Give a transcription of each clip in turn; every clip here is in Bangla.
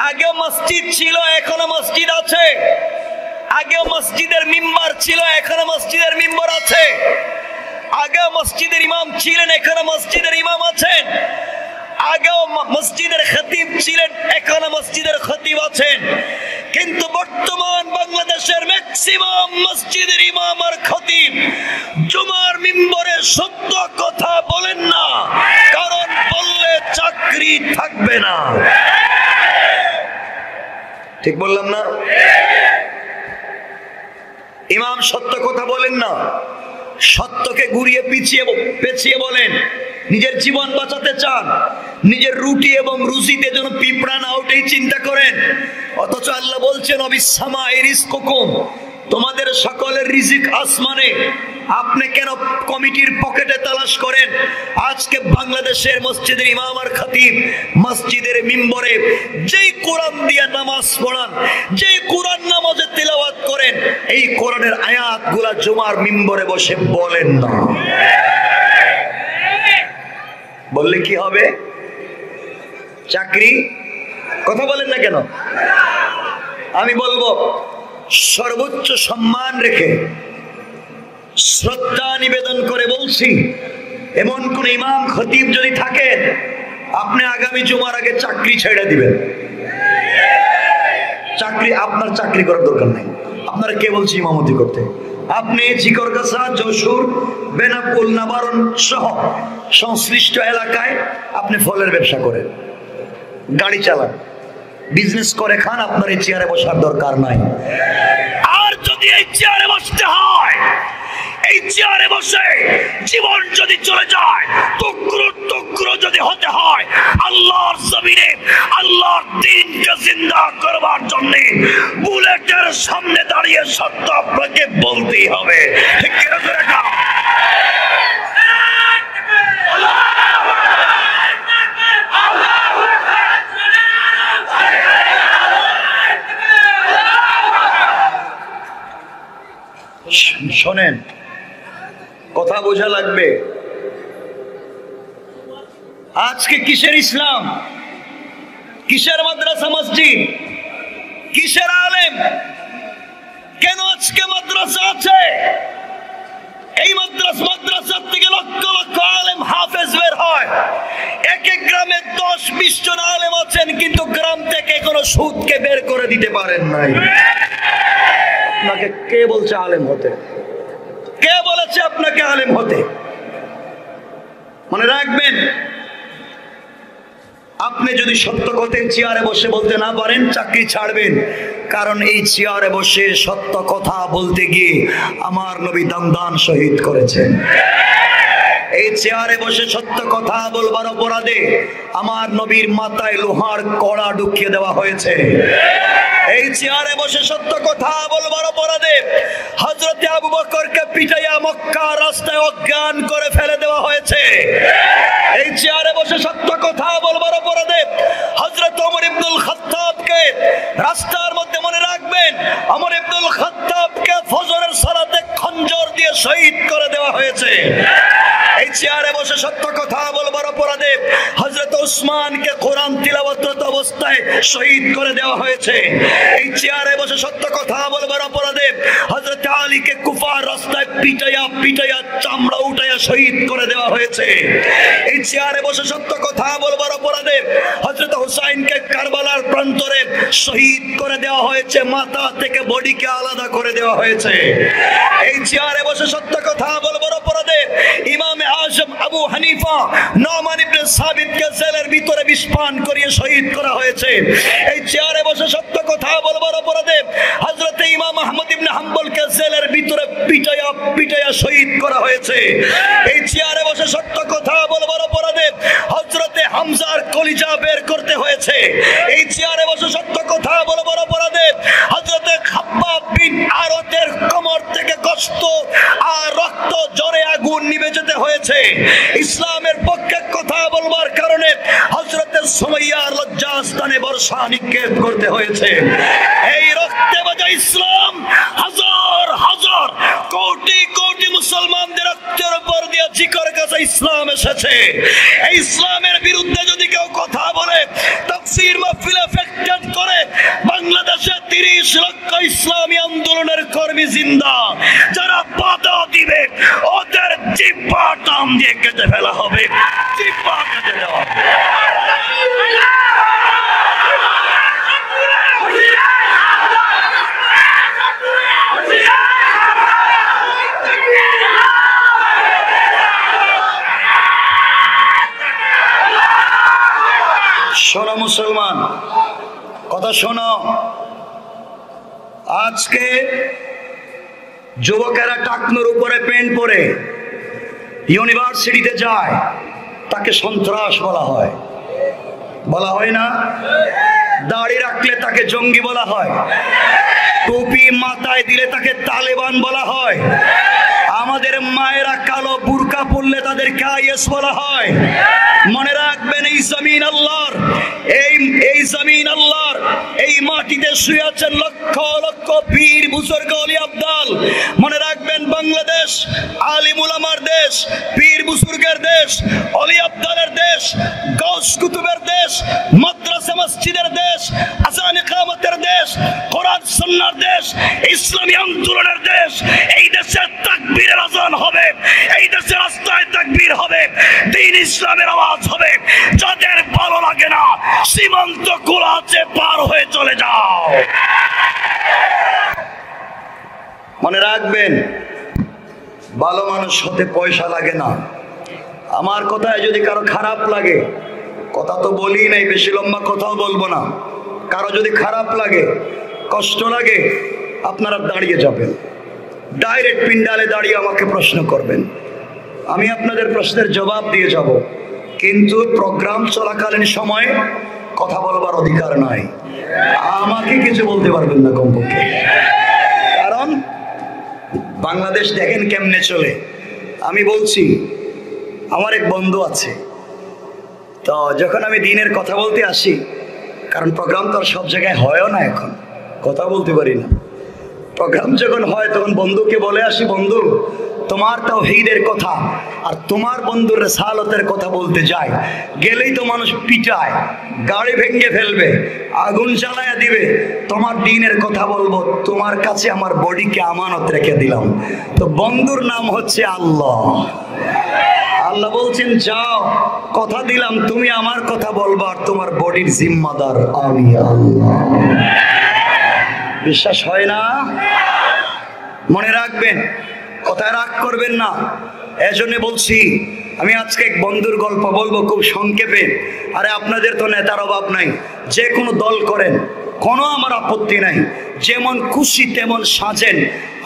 আগে মসজিদ ছিল, এখনো মসজিদ আছে। আগে মসজিদের মিম্বার ছিল, এখনো মসজিদের মিম্বার আছে। আগে মসজিদের ইমাম ছিলেন, এখনো মসজিদের ইমাম আছেন। আগেও মসজিদের খতিব ছিলেন, এখনো মসজিদের খতিব আছেন। কিন্তু বর্তমান বাংলাদেশের ম্যাক্সিমাম মসজিদের ইমাম আর খতিব জুমার মিম্বরে সত্য কথা বলেন না, কারণ বললে চাকরি থাকবে না। ঠিক বললাম না? ইমাম সত্য কথা বলেন না, সত্যকে ঘুরিয়ে পেছিয়ে বলেন। নিজের জীবন বাঁচাতে চান, নিজের রুটি এবং রুজিতে যেন পিঁপড়া না ওঠে চিন্তা করেন। অথচ আল্লাহ বলছেন অবিসামা রিজকুকুম, তোমাদের সকলের রিজিক আসমানে। আপনি কেন কমিটির পকেটে তালাশ করেন? আজকে বাংলাদেশের মসজিদের ইমাম আর খতিব মসজিদের মিম্বরে যেই কোরআন দিয়ে নামাজ পড়ান, যেই কোরআন নামাজে তিলাওয়াত করেন, এই কোরআনের আয়াতগুলা জুমার মিম্বরে বসে বলেন না। বললে কি হবে? চাকরি। কথা বলেন না কেন? আমি বলবো সর্বোচ্চ সম্মান রেখে শ্রদ্ধা নিবেদন করে বলছি, এমন কোন ইমাম খতিব যদি থাকেন, আপনি আগামী জুমার আগে চাকরি ছেড়ে দিবেন। চাকরি, আপনার চাকরি করার দরকার নাই। আপনারা কে বলছি ইমামতি করতে? আপনি ঝিকরগাছা, যশোর, বেনাপোল, নাবারণ সহ সংশ্লিষ্ট এলাকায় আপনি ফলের ব্যবসা করেন, গাড়ি চালান, বিজনেস করে খান। আপনার এই চেয়ারে বসার দরকার নাই। আর যদি এই চেয়ারে বসতে হয়, এই চেয়ারে বসে জীবন যদি চলে যায়, টুকরো টুকরো যদি হতে হয়, আল্লাহর জমিনে আল্লাহর দ্বীনকে জিন্দা করবার জন্য বুলেটের সামনে দাঁড়িয়ে সত্য আপনাকে বলতেই হবে। ঠিক কি না? শোনেন, কথা বোঝা লাগবে। আজকে কিসের ইসলাম, কিসের মাদ্রাসা মসজিদ, কিসের আলেম? কেন আজকে মাদ্রাসা আছে? এই মাদ্রাসা থেকে লক্ষ লক্ষ আলেম হাফেজ বের হয়। এক এক গ্রামে 10-20 জন আলেম আছেন, কিন্তু গ্রাম থেকে কোনো সুদকে বের করে দিতে পারেন নাই। আপনাকে কে বলছে আলেম হতে? কে বলেছে আপনাকে আলেম হতে? মনে রাখবেন, আপনি যদি সত্য কথার চেয়ারে বসে বলতে না পারেন, চাকরি ছাড়বেন। কারণ এই চেয়ারে বসে সত্য কথা বলতে গিয়ে আমার নবী দান শহীদ করেছেন। এই চেয়ারে বসে সত্য কথা বলবার অপরাধে আমার নবীর মাথায় লোহার কড়া ঢুকিয়ে দেওয়া হয়েছে। এই চেয়ারে বসে সত্য কথা বলবার অপরাধে হযরত আবু বকরকে পিটাইয়া মক্কা রাস্তায় অজ্ঞান করে ফেলে দেওয়া হয়েছে। এই চেয়ারে বসে সত্য কথা বলবার অপরাধে হযরত ওমর ইবনুল খাত্তাবকে রাস্তার মধ্যে, মনে রাখবেন, ওমর ইবনুল খাত্তাবকে ফজরের সালাতে খঞ্জর দিয়ে শহীদ করে দেওয়া হয়েছে। এই চেয়ারে বসে সত্য কথা বলবার অপরাধে হযরত উসমানকে কোরআন তিলাওয়াতরত অবস্থায় শহীদ করে দেওয়া হয়েছে। এই চেয়ারে বসে সত্য কথা বলবার অপরাধে হযরত আলীকে কুফার রাস্তায় পিটাইয়া চামড়া উঠাইয়া শহীদ করে দেওয়া হয়েছে। এই চেয়ারে বসে সত্য কথা বলবার অপরাধে হযরত হুসাইনকে কারবালার প্রান্তরে শহীদ করে দেওয়া হয়েছে, মাথা থেকে বডিকে আলাদা করে দেওয়া হয়েছে। এই চেয়ারে বসে সত্য কথা বলবার অপরাধে ইমাম আজম আবু হানিফা নোমান ইবনে সাবিতকে জেলের ভিতরে বিষ পান করিয়ে শহীদ করা হয়েছে। এই চেয়ারে বসে সত্য কথা বলবার অপরাধে হযরত ইমাম আহমদ ইবনে হাম্বলকে জেলের ভিতরে পিটাইয়া শহীদ করা হয়েছে। এই চেয়ারে বসে সত্য কথা বলবার অপরাধে হযরত হামজার কলিজা বের করতে হয়েছে। এই চেয়ারে বসে সত্য কথা বলবার অপরাধে হযরত খাব্বাব বিন আরতের কোমর থেকে কষ্ট আর রক্ত জ্বরে আগুন নিভে যেতে হয়েছে। ইসলামের পক্ষে কথা বলবার কারণে হযরত সুমাইয়ার লজ্জাস্থানে বর্ষা নিক্ষেপ করতে হয়েছে। এই রক্তে বাজা ইসলাম হাজার হাজার কোটি কোটি মুসলমানদের রক্তের উপর দিয়ে জিকর কাছে ইসলাম এসেছে। এই ইসলামের বিরুদ্ধে যদি কেউ কথা বলে, তাফসীর মাহফিলে ফেকটেড 30 লক্ষ ইসলামী আন্দোলনের কর্মী জিন্দা, যারা বাধা দিবে ওদের জিহ্বা টান দিয়ে কেটে ফেলা হবে, জিহ্বা কেটে দেওয়া হবে। শোনো মুসলমান, কথা শোনো। আজকে যুবকেরা টাকনোর উপরে প্যান্ট পরে ইউনিভার্সিটিতে যায়, তাকে সন্ত্রাস বলা হয়, বলা হয় না? দাড়ি রাখলে তাকে জঙ্গি বলা হয়, টুপি মাথায় দিলে তাকে তালেবান বলা হয়, আমাদের মায়েরা কালো বুরকা পরলে তাদেরকে আইএস বলা হয়। মনে রাখবেন, এই জমিন আল্লাহর, এই জমিন আল্লাহর, এই মাটিতে শুয়ে আছেন লক্ষ লক্ষ পীর বুজুর্গ ওলি আব্দাল। মনে রাখবেন, বাংলাদেশ আলিম উলামার দেশ, পীর বুজুর্গের দেশ, ওলি আব্দালের দেশ, গাউস কুতুবের দেশ, মাদ্রাসা মসজিদের দেশ, আযান ইকামতের দেশ, কোরআন সুন্নাহর দেশ, ইসলামী আন্দোলনের দেশ। এই দেশে তাকবীরের আযান হবে, এই দেশে রাস্তায় তাকবীর হবে, দ্বীন ইসলামের আওয়াজ হবে। যাদের ভালো লাগে না, সীমান্ত খোলা আছে, পার হয়ে চলে যাও। মনে রাখবেন, ভালো মানুষ হতে পয়সা লাগে না। আমার কথায় যদি কারো খারাপ লাগে, কথা তো বলি নাই, বেশি লম্বা কথাও বলবো না, কারো যদি খারাপ লাগে, কষ্ট লাগে, আপনারা দাঁড়িয়ে যাবেন, ডাইরেক্ট পিন্ডালে দাঁড়িয়ে আমাকে প্রশ্ন করবেন, আমি আপনাদের প্রশ্নের জবাব দিয়ে যাব। কিন্তু প্রোগ্রাম চলাকালীন সময়ে কথা বলবার অধিকার নাই, আমাকে কিছু বলতে পারবেন না কমপক্ষে। কারণ বাংলাদেশ দেখেন কেমনে চলে। আমি বলছি, আমার এক বন্ধু আছে, তো যখন আমি দিনের কথা বলতে আসি, কারণ প্রোগ্রাম তো আর সব জায়গায় হয়ও না, এখন কথা বলতে পারি না, প্রোগ্রাম যখন হয় তখন বন্ধুকে বলে আসি, বন্ধু তোমার তাওহীদের কথা আর তোমার বন্ধুর রিসালাতের কথা বলতে যায়, গেলেই তো মানুষ পিটায়, গাড়ি ভেঙে ফেলবে, আগুন জ্বালায়া দিবে। তোমার দ্বীনের কথা বলবো, তোমার কাছে আমার বডিকে আমানত রেখে দিলাম। তো বন্ধুর নাম হচ্ছে আল্লাহ। আল্লাহ বলছেন, যাও, কথা দিলাম তুমি আমার কথা বলবা, আর তোমার বডির জিম্মাদার আমি আল্লাহ। বিশ্বাস হয় না? মনে রাখবেন, কথায় রাগ করবেন না। এজন্য বলছি, আমি আজকে এক বন্ধুর গল্প বলবো খুব সংক্ষেপে। আরে আপনাদের তো নেতার অভাব নাই, যে কোনো দল করেন, কোনো আমার আপত্তি নাই, যেমন খুশি তেমন সাজেন,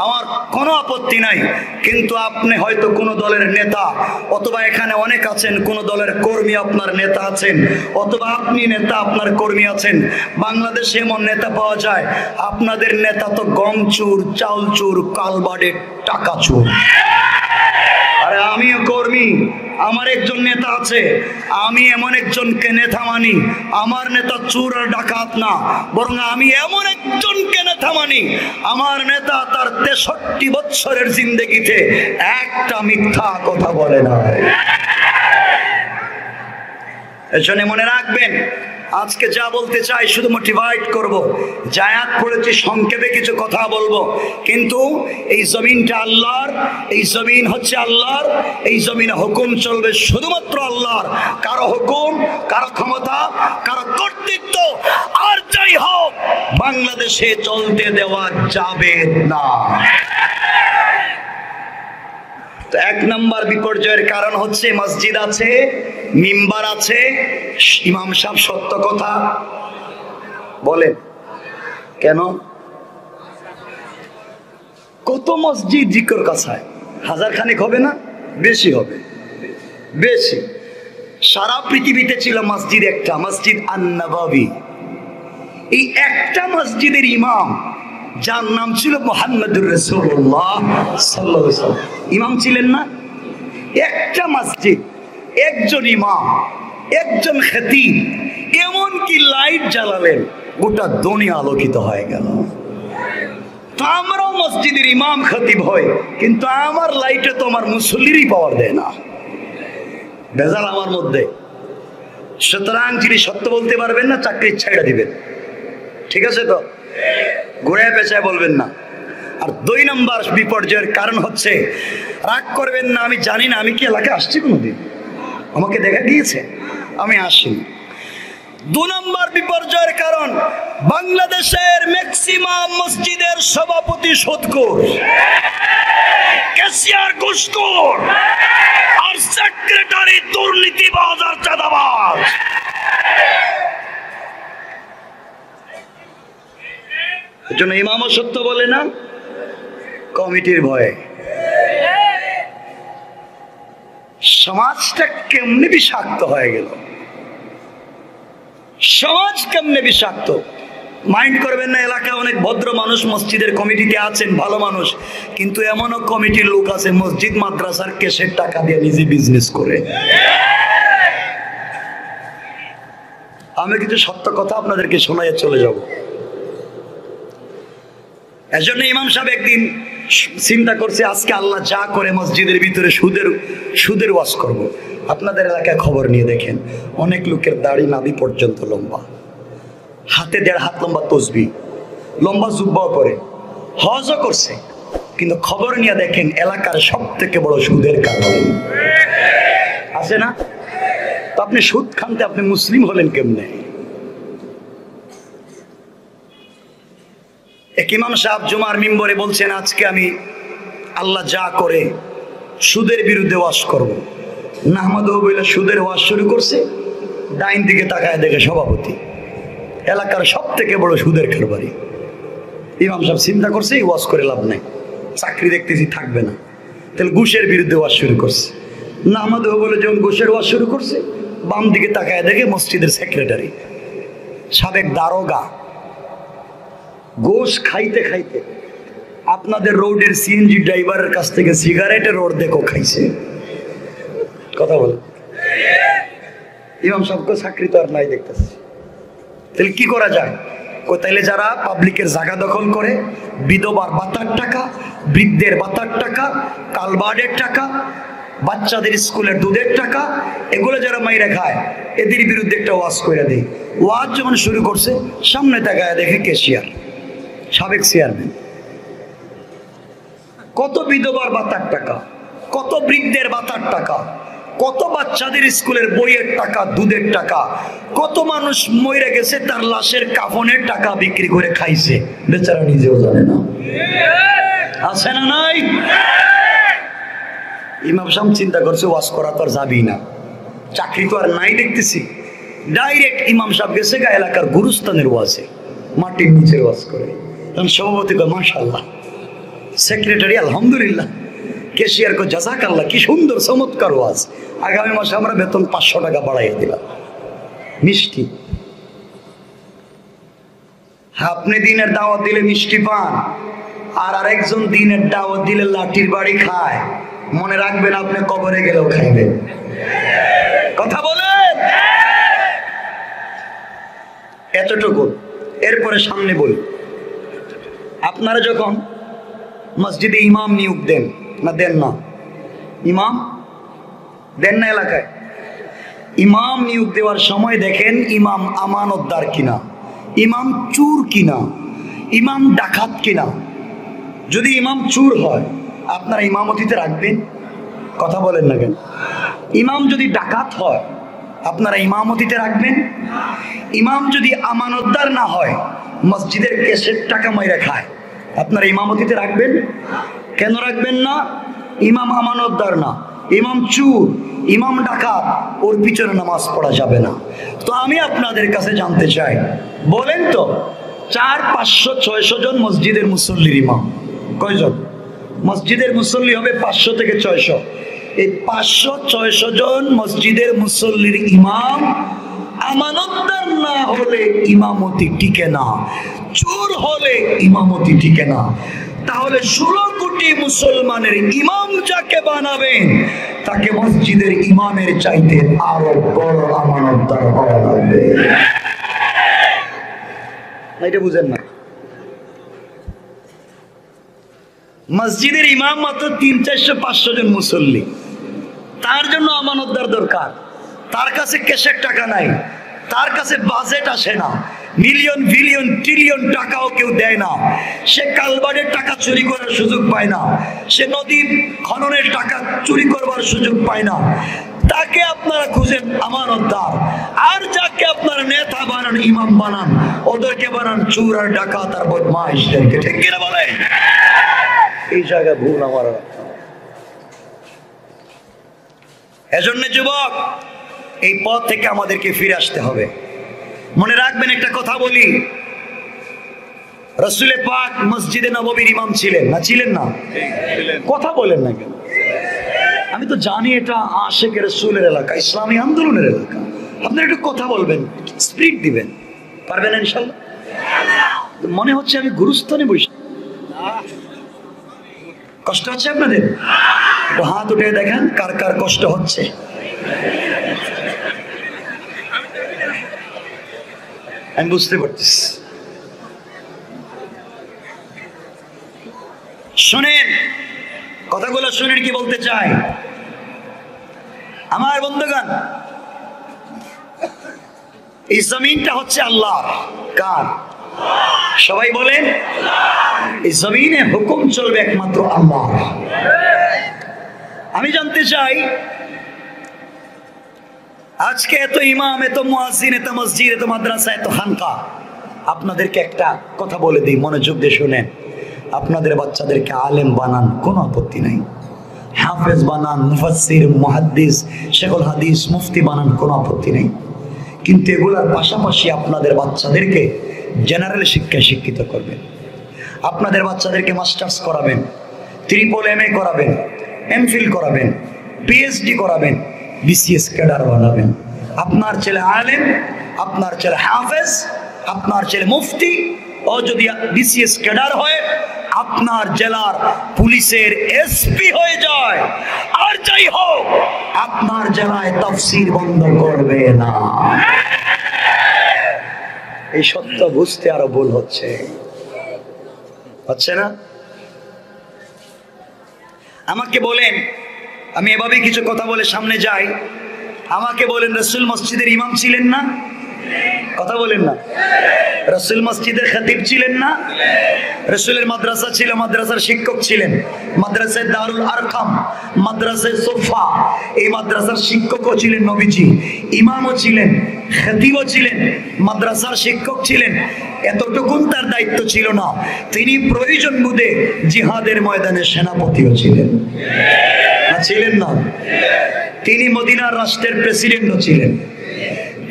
আমার কোনো আপত্তি নাই। কিন্তু আপনি হয়তো কোনো দলের নেতা, অথবা এখানে অনেক আছেন কোনো দলের কর্মী, আপনার নেতা আছেন, অথবা আপনি নেতা, আপনার কর্মী আছেন। বাংলাদেশে এমন নেতা পাওয়া যায়, আপনাদের নেতা তো গম চুর, চাউল চুর, কালবাডে টাকা চুর। আরে আমিও কর্মী, আমার একজন নেতা আছে, আমি এমন একজনকে নেতা মানি, আমার নেতা চোর আর ডাকাত না, বরং আমি এমন একজনকে নেতা মানি, আমার নেতা তার 63 বছরের জিন্দেগিতে একটা মিথ্যা কথা বলে না। এজন্য মনে রাখবেন, আজকে যা বলতে চাই শুধু মোটিভেট করব, জায়াত পড়েছি, সংক্ষেপে কিছু কথা বলবো। কিন্তু এই জমিনটা আল্লাহর, এই জমিন হচ্ছে আল্লাহর, এই জমিনে হুকুম চলবে শুধুমাত্র আল্লাহর। কারো হুকুম, কারো ক্ষমতা, কারো কর্তৃত্ব আর যাই হোক বাংলাদেশে চলতে দেওয়া যাবে না। তো এক নম্বর বিপর্যয়ের কারণ হচ্ছে, মসজিদ আছে, মিম্বার আছে, ইমাম সাহেব সত্য কথা বলেন কেন? কত মসজিদ জিকর কাছায়, 1000 খানেক হবে না, বেশি হবে, বেশি। সারা পৃথিবীতে ছিল মসজিদ একটা, মসজিদ আন-নববী। এই একটা মসজিদের ইমাম, যার নাম ছিল মুহাম্মদুর রাসূলুল্লাহ সাল্লাল্লাহু আলাইহি ওয়াসাল্লাম, ইমাম ছিলেন না? একটা মসজিদ, একজন ইমাম, একজন খতিব, এমনকি লাইট জ্বালালেন, গোটা দুনিয়া আলোকিত হয়ে গেল। তো আমরাও মসজিদের ইমাম খতিব হই, কিন্তু আমার লাইটে তো আমার মুসল্লিরই পাওয়ার দেয় না, ভেজাল আমার মধ্যে। সুতরাং যিনি সত্য বলতে পারবেন না, চাকরি ছেড়ে দিবেন, ঠিক আছে তো? ঘুরে পেঁচায় বলবেন না। আর 2 নম্বর বিপর্যয়ের কারণ হচ্ছে, রাগ করবেন না, আমি জানি না আমি কি এলাকায় আসছি কোনোদিন, আমাকে দেখা গিয়েছে, আমি আসিনি। 2 নম্বর বিপর্যয়ের কারণ, বাংলাদেশের ম্যাক্সিমাম মসজিদের সভাপতি সুদখোর, ক্যাশিয়ার ঘুষখোর, আর সেক্রেটারি দুর্নীতিবাজ আর চাঁদাবাজ। এজন্য ইমামও সত্য বলে না, কমিটির ভয়ে। সমাজটা কেমনে বিষাক্ত হয়ে গেল, সমাজ কেমনে বিষাক্ত। মাইন্ড করবেন না, এলাকায় অনেক ভদ্র মানুষ মসজিদের কমিটিতে আছেন, ভালো মানুষ, কিন্তু এমনও কমিটির লোক আছে মসজিদ মাদ্রাসার কেসের টাকা দিয়ে নিজে বিজনেস করে। আমি কিছু সত্য কথা আপনাদেরকে শোনাইয়া চলে যাব। এজন্য ইমাম সাহেব একদিন চিন্তা করছে, আজকে আল্লাহ যা করে মসজিদের ভিতরে সুদের ওয়াজ করব। আপনাদের এলাকায় খবর নিয়ে দেখেন, অনেক লোকের দাড়ি নাভি পর্যন্ত লম্বা, হাতে 1.5 হাত লম্বা তসবি, লম্বা জুব্বাও পরে, হজও করছে, কিন্তু খবর নিয়ে দেখেন এলাকার সব থেকে বড় সুদের কারণ আছে না? তো আপনি সুদ খানতে আপনি মুসলিম হলেন কেমনে? এক ইমাম সাহেব জুমার মিম্বরে বলছেন, আজকে আমি আল্লাহ যা করে সুদের বিরুদ্ধে ওয়াজ করব। নাহমাদ বইলা সুদের ওয়াজ শুরু করছে, ডাইন দিকে তাকায় দেখে সভাপতি, এলাকার সব থেকে বড় সুদের কারবারি। ইমাম সাহেব চিন্তা করছে এই ওয়াজ করে লাভ নাই, চাকরি দেখতেছি থাকবে না, তাহলে ঘুষের বিরুদ্ধে ওয়াজ শুরু করছে। নাহমাদ বলে যখন ঘুষের ওয়াজ শুরু করছে, বাম দিকে তাকায় দেখে মসজিদের সেক্রেটারি, সাবেক দারোগা, ঘুষ খাইতে খাইতে আপনাদের রোডের সিএনজি ড্রাইভারের কাছ থেকে সিগারেটের রোড দেখো খাইছে। কথা বলে ইমাম সাহেবকে চাকরি তো আর নাই দেখতেছি, তাহলে কি করা যায়? তাইলে যারা পাবলিকের জায়গা দখল করে, বিধবার ভাতার টাকা, বৃদ্ধের ভাতার টাকা, কালবার্ডের টাকা, বাচ্চাদের স্কুলের দুধের টাকা, এগুলো যারা মাইরা খায়, এদের বিরুদ্ধে একটা ওয়াজ করে দেয়। ওয়াজ যখন শুরু করছে, সামনে তাকায় দেখে ক্যাশিয়ার, সাবেক চেয়ারম্যান, কত বিধবার ভাতার টাকা, কত বৃদ্ধের ভাতার টাকা, কত বাচ্চাদের স্কুলের বইয়ের টাকা, দুধের টাকা, কত মানুষ মরে গেছে তার লাশের কাফনের টাকা বিক্রি করে খাইছে, বেচারা নিজেও জানে না। আছে না নাই? ইমাম সাহেব চিন্তা করছে ওয়াজ করা তো আর যাবি না, চাকরি তো আর নাই দেখতেছি। ডাইরেক্ট ইমাম সাহেব গেছে গা এলাকার গুরুস্থানের ওয়াজে, মাটির নিচের ওয়াজ করে। তখন সভাপতি কয় মাশাআল্লাহ, সেক্রেটারি আলহামদুলিল্লাহ, ক্যাশিয়ার কো জাযাকাল্লাহ, কি সুন্দর চমৎকার ওয়াজ, আগামী মাসে আমরা বেতন 500 টাকা বাড়াইয়া দিলাম। মিষ্টি, আপনি দিনের দাওয়াত দিলে মিষ্টি পান, আর আরেকজন দিনের দাওয়াত দিলে লাঠির বাড়ি খায়, মনে রাখবেন আপনি কবরে গেলেও খাইবেন। কথা বলেন, এতটুকু। এরপরে সামনে বলি, আপনারা যখন মসজিদে ইমাম নিয়োগ দেন না, দেন না? ইমাম দেন না এলাকায়? ইমাম নিয়োগ দেওয়ার সময় দেখেন ইমাম আমানতদার কিনা, ইমাম চুর কিনা, ইমাম ডাকাত কিনা। যদি ইমাম চুর হয় আপনারা ইমামতিতে রাখবেন? কথা বলেন না কেন? ইমাম যদি ডাকাত হয় আপনারা ইমামতিতে রাখবেন? ইমাম যদি আমানতদার না হয়, মসজিদের কেসের টাকা মাইরা খায়, আপনারা ইমামতিতে রাখবেন? কেন রাখবেন না? ইমাম আমানতদার না, ইমাম চুর, ইমাম ডাকাত, ওর পিছনে নামাজ পড়া যাবে না। তো আমি আপনাদের কাছে জানতে চাই, বলেন তো 400, 500, 600 জন মসজিদের মুসল্লির ইমাম কয়জন? মসজিদের মুসল্লি হবে 500 থেকে 600। এই 500, 600 জন মসজিদের মুসল্লির ইমাম আমানতদার না হলে ইমামতি টিকে না, চোর হলে ইমামতি টিকে না। তাহলে 16 কোটি মুসলমানের ইমাম যাকে বানাবেন, তাকে মসজিদের ইমামের চাইতে আরো বড় আমানতদার হওয়া লাগবে। এটা বুঝেন না? মসজিদের ইমাম মাত্র 300, 400, 500 জন মুসল্লি, তার জন্য আমানতদার দরকার। তার কাছে ক্যাশের টাকা নাই, তার কাছে বাজেট আসে না, মিলিয়ন বিলিয়ন ট্রিলিয়ন টাকাও কেউ দেয় না, সে কালবারের টাকা চুরি করার সুযোগ পায় না, সে নদী খননের টাকা চুরি করবার সুযোগ পায় না, তাকে আপনারা খুঁজেন আমানতদার। আর যাকে আপনারা নেতা বানান, ইমাম বানান, ওদেরকে বানান চোর আর ডাকাত আর বদমাইশদেরকে। ঠিক কিনা বলে? এই জায়গায় ভুল আমার। এজন্য যুবক, এই পথ থেকে আমাদেরকে ফিরে আসতে হবে। মনে রাখবেন, একটা কথা বলি, রাসূল পাক মসজিদে নববীর ইমাম ছিলেন না? ছিলেন না? কথা বলেন না কেন? আমি তো জানি এটা আশেকের রাসূলের এলাকা, ইসলামী আন্দোলনের এলাকা। আপনারা একটু কথা বলবেন, স্পিরিট দিবেন, পারবেন ইনশাআল্লাহ? মনে হচ্ছে আমি গুরুস্থানে বসে। কষ্ট হচ্ছে আপনাদের? একটু হাত উঠে দেখেন কার কার কষ্ট হচ্ছে। আমি বুঝতে পারতেছি। শুনেন কথাগুলো, শুনেন কি বলতে চাই আমার বন্ধুগণ। এই জমিনটা হচ্ছে আল্লাহ। কার? সবাই বলেন, এই জমিনে হুকুম চলবে একমাত্র আল্লাহ। আমি জানতে চাই, আজকে এত ইমাম, এত মুয়াজ্জিন, এত মসজিদ, এত মাদ্রাসা, এত খানকা, আপনাদেরকে একটা কথা বলে দিই, মনোযোগ দিয়ে শুনেন। আপনাদের বাচ্চাদেরকে আলেম বানান, কোনো আপত্তি নাই। হাফেজ বানান, মুফাসসির, মুহাদ্দিস, শেখুল হাদিস, মুফতি বানান, কোনো আপত্তি নেই। কিন্তু এগুলোর পাশাপাশি আপনাদের বাচ্চাদেরকে জেনারেল শিক্ষায় শিক্ষিত করবেন। আপনাদের বাচ্চাদেরকে মাস্টার্স করাবেন, ট্রিপল MA করাবেন, MPhil করাবেন, PhD করাবেন, BCS ক্যাডার বানাবেন। আপনার ছেলে আলেম, আপনার ছেলে হাফেজ, আপনার ছেলে মুফতি, ও যদি BCS ক্যাডার হয়, আপনার জেলার পুলিশের SP হয়ে যায়, আর যাই হোক, আপনার জেলায় তাফসীর বন্ধ করবে না। এই সত্য বুঝতে আরো ভুল হচ্ছে না? আমাকে বলেন, আমি এভাবে কিছু কথা বলে সামনে যাই, আমাকে বলেন, রাসূল মসজিদের ইমাম ছিলেন না? কথা বলেন না। রাসূল মসজিদের খতিব ছিলেন না? রাসূলের মাদ্রাসা ছিল, মাদ্রাসার শিক্ষক ছিলেন। মাদ্রাসায় দারুল আরকাম, মাদ্রাসায় সোফা, এই মাদ্রাসার শিক্ষকও ছিলেন নবীজি, ইমামও ছিলেন, খতিবও ছিলেন, মাদ্রাসার শিক্ষক ছিলেন। এতটুকুন তার দায়িত্ব ছিল না, তিনি প্রয়োজন বুঝে জিহাদের ময়দানে সেনাপতিও ছিলেন। না ছিলেন না? তিনি মদিনার রাষ্ট্রের প্রেসিডেন্টও ছিলেন।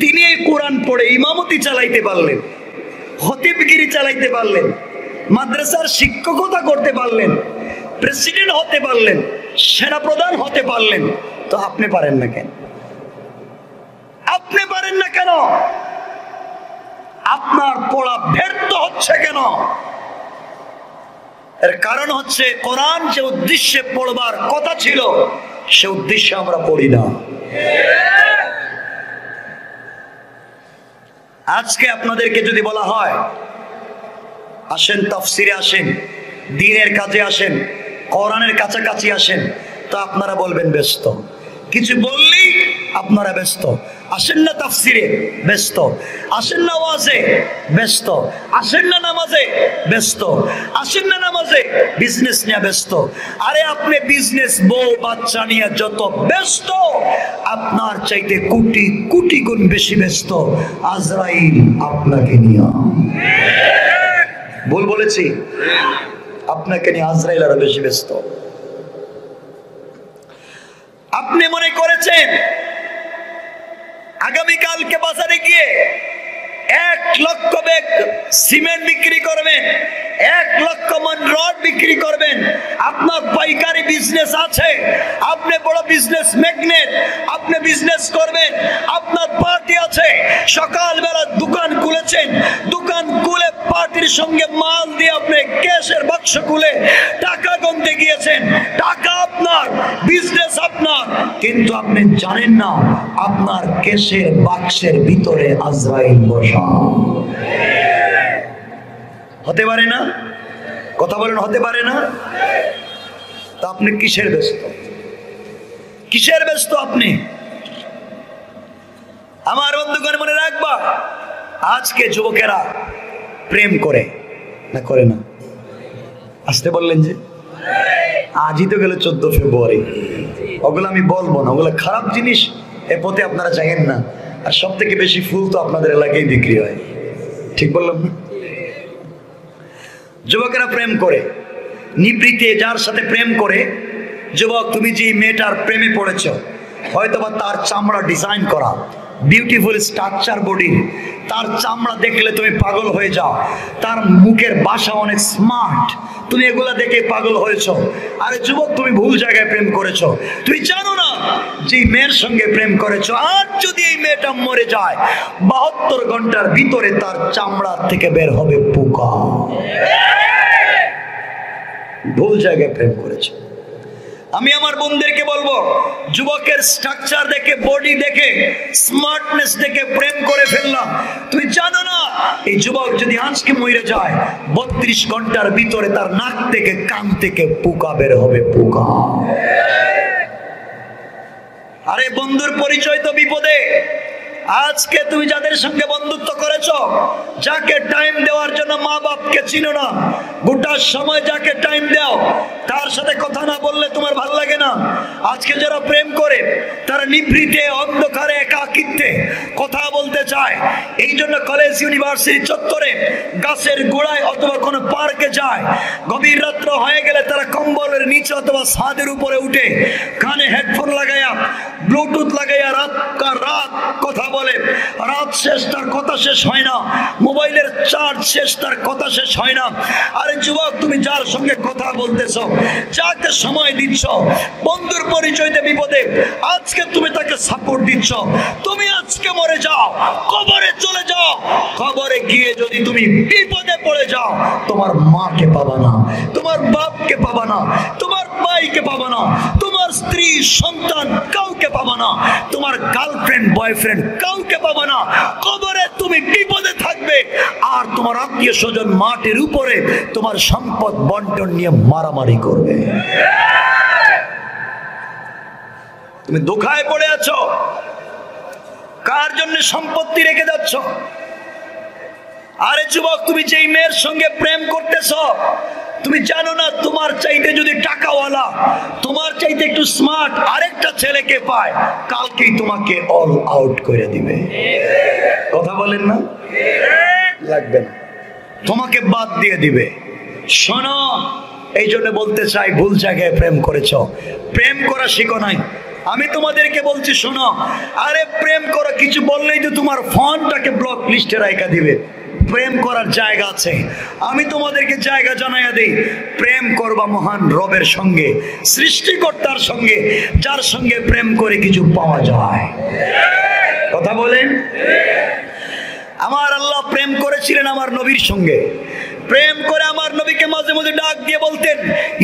তিনি এই কোরআন পড়ে ইমামতি চালাইতে পারলেন, খতিবগিরি চালাইতে পারলেন, মাদ্রাসার শিক্ষকতা করতে পারলেন, প্রেসিডেন্ট হতে পারলেন, সেনাপ্রধান হতে পারলেন। তো আপনি পারেন না কেন? আপনি পারেন না কেন? আপনার পড়া ব্যর্থ হচ্ছে কেন? এর কারণ হচ্ছে কোরআন যে উদ্দেশ্যে পড়বার কথা ছিল, সে উদ্দেশ্যে আমরা পড়ি না। আজকে আপনাদেরকে যদি বলা হয় আসেন তাফসিরে আসেন, দ্বীনের কাজে আসেন, কোরআনের কাছাকাছি আসেন, তো আপনারা বলবেন ব্যস্ত। কিছু বললেই আপনারা ব্যস্ত। আসেন না তাফসিরে, ব্যস্ত। আসেন না ওয়াজে, ব্যস্ত। আসেন না নামাজে, ব্যস্ত। আসেন না নামাজে, বিজনেস নিয়ে ব্যস্ত। আরে আপনি বিজনেস, বউ বাচ্চা নিয়ে যত ব্যস্ত, আপনার চাইতে কোটি কোটি গুণ বেশি ব্যস্ত আজরাইল আপনাকে নিয়ে। ভুল বলেছি? আপনাকে নিয়ে আজরাইল আরো বেশি ব্যস্ত। আপনি মনে করেছেন আগামীকালকে বাজারে গিয়ে 1 লক্ষ ব্যাগ সিমেন্ট বিক্রি করবেন, 1 লক্ষ মন রড বিক্রি করবেন। আপনার পাইকারি বিজনেস আছে, আপনি বড় বিজনেস ম্যাগনেট, আপনি বিজনেস করবেন। আপনার পার্টি আছে, সকালবেলা দোকান খুলেছেন, দোকান খুলে পার্টির সঙ্গে মাল দিয়ে আপনি ক্যাশের বাক্স খুলে টাকা গুনতে গিয়েছেন। টাকা আপনার, বিজনেস আপনার, কিন্তু আপনি জানেন না আপনার ক্যাশের বাক্সের ভিতরে আজরাইল বসা। হতে পারে না? কথা বলেন, হতে পারে না? তা আপনি কিসের ব্যস্ত? কিসের ব্যস্ত আপনি? আমার বন্ধুগণ মনে রাখবা, আজকে যুবকেরা প্রেম করে না করে না? আসতে বললেন যে আজই তো গেল 14 ফেব্রুয়ারি। ওগুলো আমি বলবো না, ওগুলো খারাপ জিনিস, এ পথে আপনারা যাবেন না। আর সব থেকে বেশি ফুল তো আপনাদের এলাকায় বিক্রি হয়, ঠিক বললাম না? যুবকেরা প্রেম করে নিবৃত্তে, যার সাথে প্রেম করে। যুবক, তুমি যে মেয়েটার প্রেমে পড়েছ, হয়তোবা তার চামড়া ডিজাইন করা, বিউটিফুল স্ট্রাকচার বডির, তার চামড়া দেখলে তুমি পাগল হয়ে যাও, তার মুখের ভাষা অনেক স্মার্ট, তুমি এগুলা দেখে পাগল হয়েছো। আরে যুবক, তুমি ভুল জায়গায় প্রেম করেছো। তুমি জানো না যে মেয়ের সঙ্গে প্রেম করেছো, আর যদি এই মেয়েটা মরে যায় 72 ঘন্টার ভিতরে তার চামড়া থেকে বের হবে পোকা। ভুল জায়গায় প্রেম করেছো। আমি আমার বোনদেরকে বলবো, যুবকের স্ট্রাকচার দেখে, বডি দেখে, স্মার্টনেস দেখে প্রেম করে ফেললাম, তুমি জানো না এই যুবক যদি আজকে মরে যায় 32 ঘন্টার ভিতরে তার নাক থেকে, কান থেকে পোকা বের হবে, পোকা। আরে বন্ধুর পরিচয় তো বিপদে। আজকে তুমি যাদের সঙ্গে বন্ধুত্ব করেছো, যাকে টাইম দেওয়ার জন্য মা বাপকে চিনো না, গোটা সময় যাকে টাইম দাও, তার সাথে কথা না বললে তোমার ভালো লাগে না। আজকে যারা প্রেম করে তারা নিভৃতে, অন্ধকারে, একাকিত্বে কথা বলতে চায়। এই জন্য কলেজ, ইউনিভার্সিটি চত্বরে, গাছের গোড়ায় অথবা কোনো পার্কে যায়। গভীর রাত্র হয়ে গেলে তারা কম্বলের নিচে অথবা ছাদের উপরে উঠে কানে হেডফোন লাগাইয়া, ব্লুটুথ লাগাইয়া রাত কথা বলে। রাত শেষ, তার কথা শেষ হয় না। মোবাইলের চার্জ শেষ, তার কথা শেষ হয় না। আরে যুবক, তুমি যার সঙ্গে কথা বলতেছো, যাকে সময় দিচ্ছ, বন্ধুর পরিচয়তে বিপদে, আজকে তুমি তাকে সাপোর্ট দিচ্ছ। তুমি আজকে মরে যাও, কবরে চলে যাও, কবরে গিয়ে যদি তুমি বিপদে পড়ে যাও, তোমার মাকে পাবা না, তোমার বাপকে পাবা না, তোমার ভাইকে পাবা না, তোমার স্ত্রী, সন্তান কাউকে পাবা না, তোমার গার্লফ্রেন্ড, বয়ফ্রেন্ড কাউকে পাবা না। কবরে তুমি বিপদে থাকবে, আর তোমার আত্মীয় স্বজন মাটির উপরে তোমার সম্পদ বন্টন নিয়ে মারামারি করবে। তুমি দুঃখায় পড়ে আছো, কার জন্য সম্পত্তি রেখে যাচ্ছ? আরে যুবক, তুমি যেই মেয়ের সঙ্গে প্রেম করতেছ, তুমি জানো না তোমার চাইতে যদি টাকাওয়ালা, তোমার চাইতে একটু স্মার্ট আরেকটা ছেলেকে পায়, কালকেই তোমাকে অল আউট করে দিবে। কথা বলেন না? লাগবে না, তোমাকে বাদ দিয়ে দিবে। শোনো, এই জন্য বলতে চাই, ভুল জায়গায় প্রেম করেছ, প্রেম করা শিখো নাই। আমি তোমাদেরকে বলছি, শোনো, আরে প্রেম করা কিছু বললেই তো তোমার ফোনটাকে ব্লক লিস্টে রাখা দিবে। প্রেম করার জায়গা আছে, আমি তোমাদেরকে জায়গা জানাইয়া দেই। প্রেম করবা মহান রবের সঙ্গে, সৃষ্টিকর্তার সঙ্গে, যার সঙ্গে প্রেম করে কিছু পাওয়া যায়। কথা বলেন? আমার আল্লাহ প্রেম করেছিলেন আমার নবীর সঙ্গে। প্রেম করে আমার নবীকে মাঝে মাঝে ডাক দিয়ে বলতেন,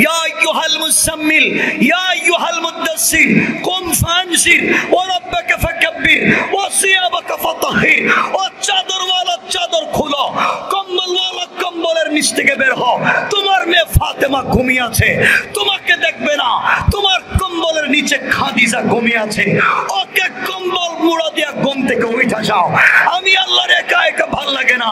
ইয়া আইয়ুহাল মুসাম্মিল, ইয়া আইয়ুহাল মুদাসসির, কুম ফানসির, ওয়া রাব্বাকা ফাকাব্বির, ওয়া সিয়াবাকা ফাতাহির। ও চাদরওয়ালা চাদর খুলো, কম্বলওয়ালা কম্বলের নিচ থেকে বের হও। তোমার মেয়ে ফাতেমা ঘুমিয়ে আছে, তোমাকে দেখবে না। তোমার কম্বলের নিচে খাদিজা ঘুমিয়ে আছে, ওকে কম্বল মুড়া দিয়া ঘুম থেকে উঠা যাও। আমি আল্লাহর একা একা ভাল লাগে না,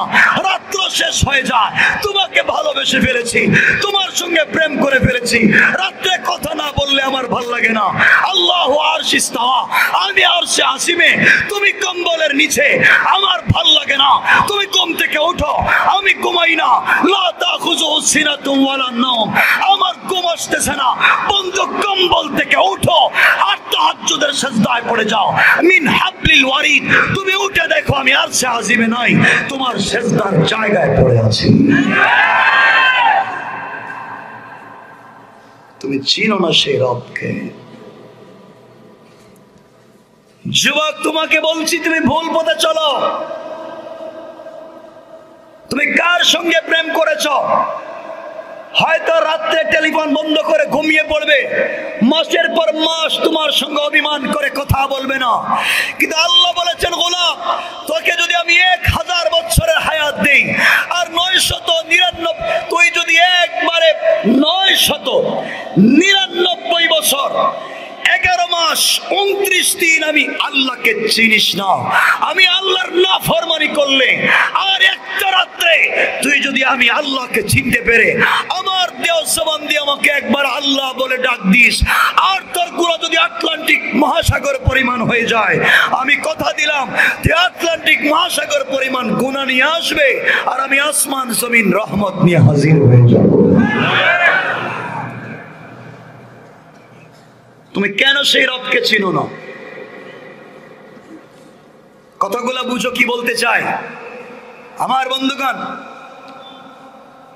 রাত্র শেষ হয়ে যায়, তোমাকে ভালোবেসে ফেলেছি, তোমার সঙ্গে প্রেম করে ফেলেছি, রাত্রে কথা না বললে আমার ভাল লাগে না। আল্লাহু আরশে ইস্তাওয়া, আমি আরশে আসিমে, তুমি কম্বলের নিচে, আমার ভাল লাগে না। তুমি ঘুম থেকে ওঠো, আমি ঘুমাই না। লা তাখুযুহু সিনাতুন ওয়ালা নাওম, আমার ঘুম আসতেছে না। বন্ধু, কম্বল থেকে ওঠো আর তাহাজ্জুদের সিজদায় পড়ে যাও। মিন হাবলিল ওয়ারিদ, তুমি উঠে দেখো আমি আরশে আসিমে নাই, তোমার সিজদার জায়গায় পড়ে আছি। তুমি চিনো না সেই রবকে। যুবক, তোমাকে বলছি, তুমি ভুল পথে চলো। তুমি কার সঙ্গে প্রেম করেছো? হয়তো রাত্রে টেলিফোন বন্ধ করে ঘুমিয়ে পড়বে, মাসের পর মাস তোমার সঙ্গে অভিমান করে কথা বলবে না। কিন্তু আল্লাহ বলেছেন, গোলাম, তোকে যদি আমি 1000 বছরের হায়াত দেই আর 999, তুই যদি একবারে 999 বছর 11 মাস 29 দিন যতদিন আমি আল্লাহকে চিনিস না, আমি আল্লাহর নাফরমানি করলে আর একটা রাত্রে তুই যদি আমি আল্লাহকে চিনতে পেরে আমার দেহ জবান দিয়ে আমাকে একবার আল্লাহ বলে ডাক দিস, আর তোর গুনাহ যদি আটলান্টিক মহাসাগর পরিমাণ হয়ে যায়, আমি কথা দিলাম যে আটলান্টিক মহাসাগর পরিমাণ গুনাহ নিয়ে আসবে আর আমি আসমান জমিন রহমত নিয়ে হাজির হয়ে যাব। তুমি কেন সেই রবকে চিনো না? কথাগুলো বুঝো কি বলতে চাই আমার বন্ধুগণ।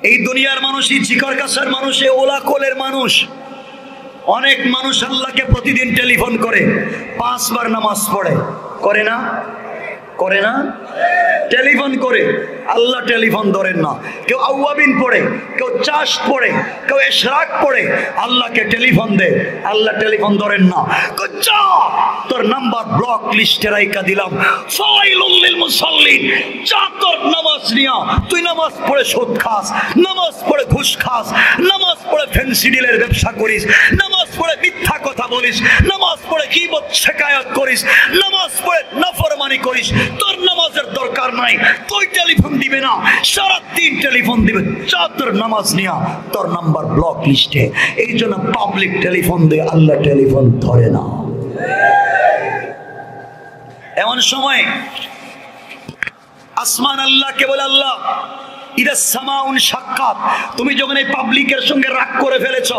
এই দুনিয়ার মানুষই চিকর কাছার মানুষ, ওলা কোলের মানুষ, অনেক মানুষ আল্লাহকে প্রতিদিন টেলিফোন করে, 5 বার নামাজ পড়ে, করে না? করে না? টেলিফোন করে, আল্লাহ টেলিফোন ধরেন না। কেউ আউয়াবিন পড়ে, কেউ চাষ পড়ে, কেউ ইশরাক পড়ে, আল্লাহকে টেলিফোন দে, আল্লাহ টেলিফোন ধরেন না। যা, তোর নাম্বার ব্লক লিস্টে রাইখা দিলাম, ফাইলুল লিল মুসাল্লিন, যা তোর নামাজ নিয়া তুই নামাজ পড়ে সুদ খাস, নামাজ পড়ে ঘুষ খাস, নামাজ পড়ে ফ্যান্সি ডিলের ব্যবসা করিস, নামাজ পড়ে মিথ্যা কথা বলিস, নামাজ পড়ে গীবত শিকায়াত করিস, নামাজ পড়ে নাফরমানি করিস, তোর নামাজের দরকার নাই, তুই টেলিফোন দিবে না, সারা দিন টেলিফোন দিবে, যা তোর নামাজ নিয়া তোর নাম্বার ব্লক লিস্টে। এই জন্য পাবলিক টেলিফোন দিয়ে আল্লাহ টেলিফোন ধরে না। এমন সময় আসমান আল্লাহকে বলে, আল্লাহ ইদা সামাউন সাক্কাত, তুমি যখন এই পাবলিকের সঙ্গে রাগ করে ফেলেছো,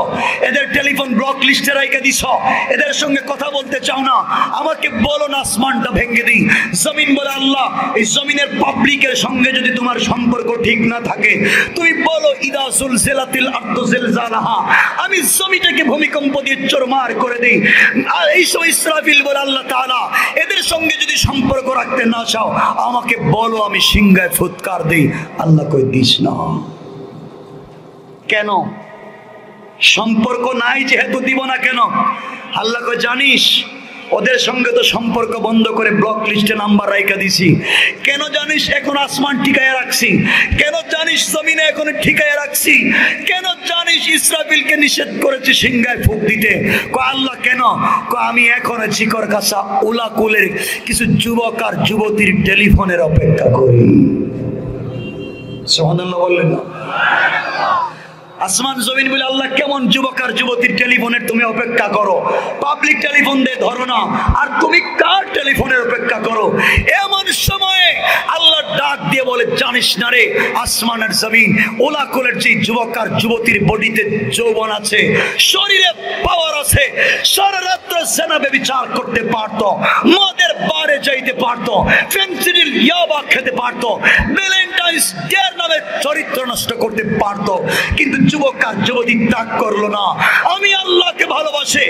এদের টেলিফোন ব্লক লিস্টে রেখে দিছো, এদের সঙ্গে কথা বলতে চাও না, আমাকে বলো না আসমানটা ভেঙে দিই। জমিন বলে, আল্লাহ এই জমিনের পাবলিকের সঙ্গে যদি তোমার সম্পর্ক ঠিক না থাকে, তুমি বলো ইদা সুলসিলাতিল আরদু জিলজালাহা, আমি জমিটাকে ভূমিকম্প দিয়ে চুরমার করে দেই। আর এই সময় ইসরাফিল বলে, আল্লাহ তাআলা এদের সঙ্গে যদি সম্পর্ক রাখতে না চাও, আমাকে বলো, আমি সিংহায় ফুৎকার দেই। আল্লাহ কই দিস না। কেন? সম্পর্ক নাই যেহেতু দিব না কেন? আল্লাহ কই জানিস ওদের সঙ্গে তো সম্পর্ক বন্ধ করে ব্লক লিস্টে নাম্বার রাইখা দিছি। কেন জানিস এখন আসমান ঠিকায় রাখছি? কেন জানিস জমিনে এখন ঠিকায় রাখছি? কেন জানিস ইসরাফিলকে নিষেধ করেছি সিংহায় ফুঁক দিতে? কয় আল্লাহ কেন? কয় আমি এখন চিকর কাছা উলা কুলের কিছু যুবক আর যুবতীর টেলিফোনের অপেক্ষা করি। সুবহানাল্লাহ বললেন না? আসমান জমিন বলে, আল্লাহ কেমন যুবক আর যুবতীর টেলিফোনের তুমি অপেক্ষা করো? পাবলিক টেলিফোন দিয়ে ধরো না, আর তুমি কার টেলিফোনের অপেক্ষা করো? এমন সময়ে আল্লাহ ডাক দিয়ে বলে, জানিস না রে আসমান আর জমিন, ওলা কোলের যে যুবক আর যুবতীর বডিতে যৌবন আছে, শরীরে পাওয়ার আছে, সারা রাত্র জেনা ব্যভিচার করতে পারতো, মদের বারে যাইতে পারতো, ফেন্সিডিল ইয়াবা খেতে পারতো, ভ্যালেন্টাইন্স ডে নামে চরিত্র নষ্ট করতে পারতো, কিন্তু যুবক আর যুবতী ত্যাগ করলো না। আমি আল্লাহকে ভালোবাসে,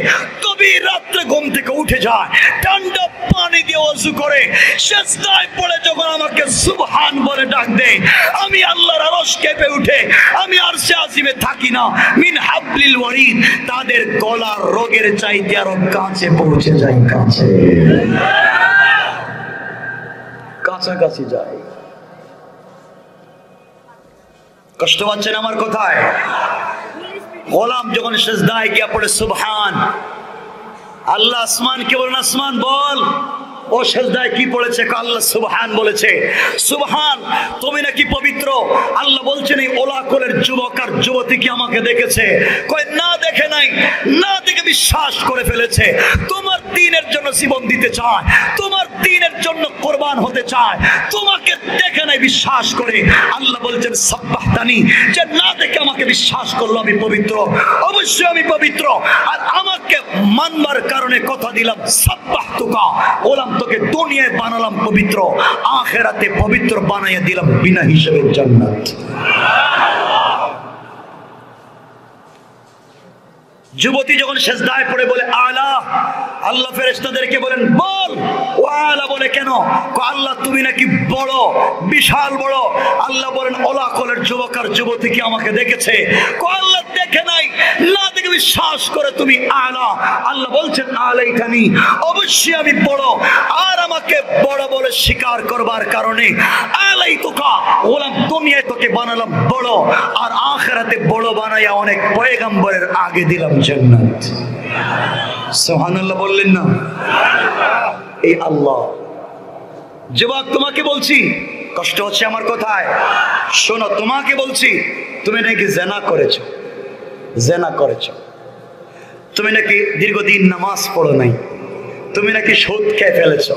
গভীর রাত্রে ঘুম থেকে উঠে যায়, ঠান্ডা পানি দিয়ে ওযু করে সিজদায় পড়ে যখন আমাকে সুবহান বলে ডাক দেয়, আমি আল্লাহর আরশ কেঁপে উঠে, আমি আরশে আজিমে থাকি না, মিন হাবলিল ওয়ারিদ, তাদের গলার রোগের চাইতে আরো কাছে পৌঁছে যায়, কাছাকাছি যায়। কষ্ট পাচ্ছেন আমার কথায়? গোলাম যখন সিজদায় গিয়া পড়ে সুবহান, আল্লাহ আসমানকে বলেন, আসমান বল ও সিজদায় কি পড়েছে? আল্লাহ সুবহান বলেছে। সুবহান, তুমি নাকি পবিত্র। আল্লাহ বলছেন এই ওলা কোলের যুবক আর যুবতী কি আমাকে দেখেছে? কয় না, দেখে নাই, না দেখে বিশ্বাস করে ফেলেছে। তোমার দ্বীনের জন্য জীবন দিতে চায়, তোমার দ্বীনের জন্য কুরবান হতে চায়, তোমাকে দেখে নাই বিশ্বাস করে। আল্লাহ বলছেন সাব্বাহতানি, যে না দেখে আমাকে বিশ্বাস করলো, আমি পবিত্র, অবশ্যই আমি পবিত্র, আর আমাকে মানবার কারণে কথা দিলাম সাব্বাহতুকা, ওলাম তোকে দুনিয়ায় বানালাম পবিত্র, আখিরাতে পবিত্র বানাইয়া দিলাম বিনা হিসেবে জান্নাত। যুবতী যখন সিজদায় পড়ে বলে আলা, আল্লাহ ফেরেশতাদেরকে বলেন বল, ও আলা বলে কেন? আল্লাহ তুমি নাকি বড়, বিশাল বড়। আল্লাহ বলেন ওলা কোলের যুবক আর যুবতী কি আমাকে দেখেছে? আল্লাহ দেখে নাই, না দেখে বিশ্বাস করে তুমি আলা। আল্লাহ বলছেন আলাইতানি, অবশ্যই আমি বড়, আর আমাকে বড় বলে স্বীকার করবার কারণে আলাইতুকা, ওলাম দুনিয়ায় তোকে বানালাম বড়, আর আখিরাতে বড় বানাইয়া অনেক পয়গম্বরের আগে দিলাম জান্নাত। সুবহানাল্লাহ বললেন না? এই আল্লাহ। যুবক তোমাকে বলছি, কষ্ট হচ্ছে আমার কথায়, শোনো, তোমাকে বলছি, তুমি নাকি জেনা করেছো, জেনা করেছো, তুমি নাকি দীর্ঘদিন নামাজ পড়ো নাই, তুমি নাকি সুদ খেয়ে ফেলেছো,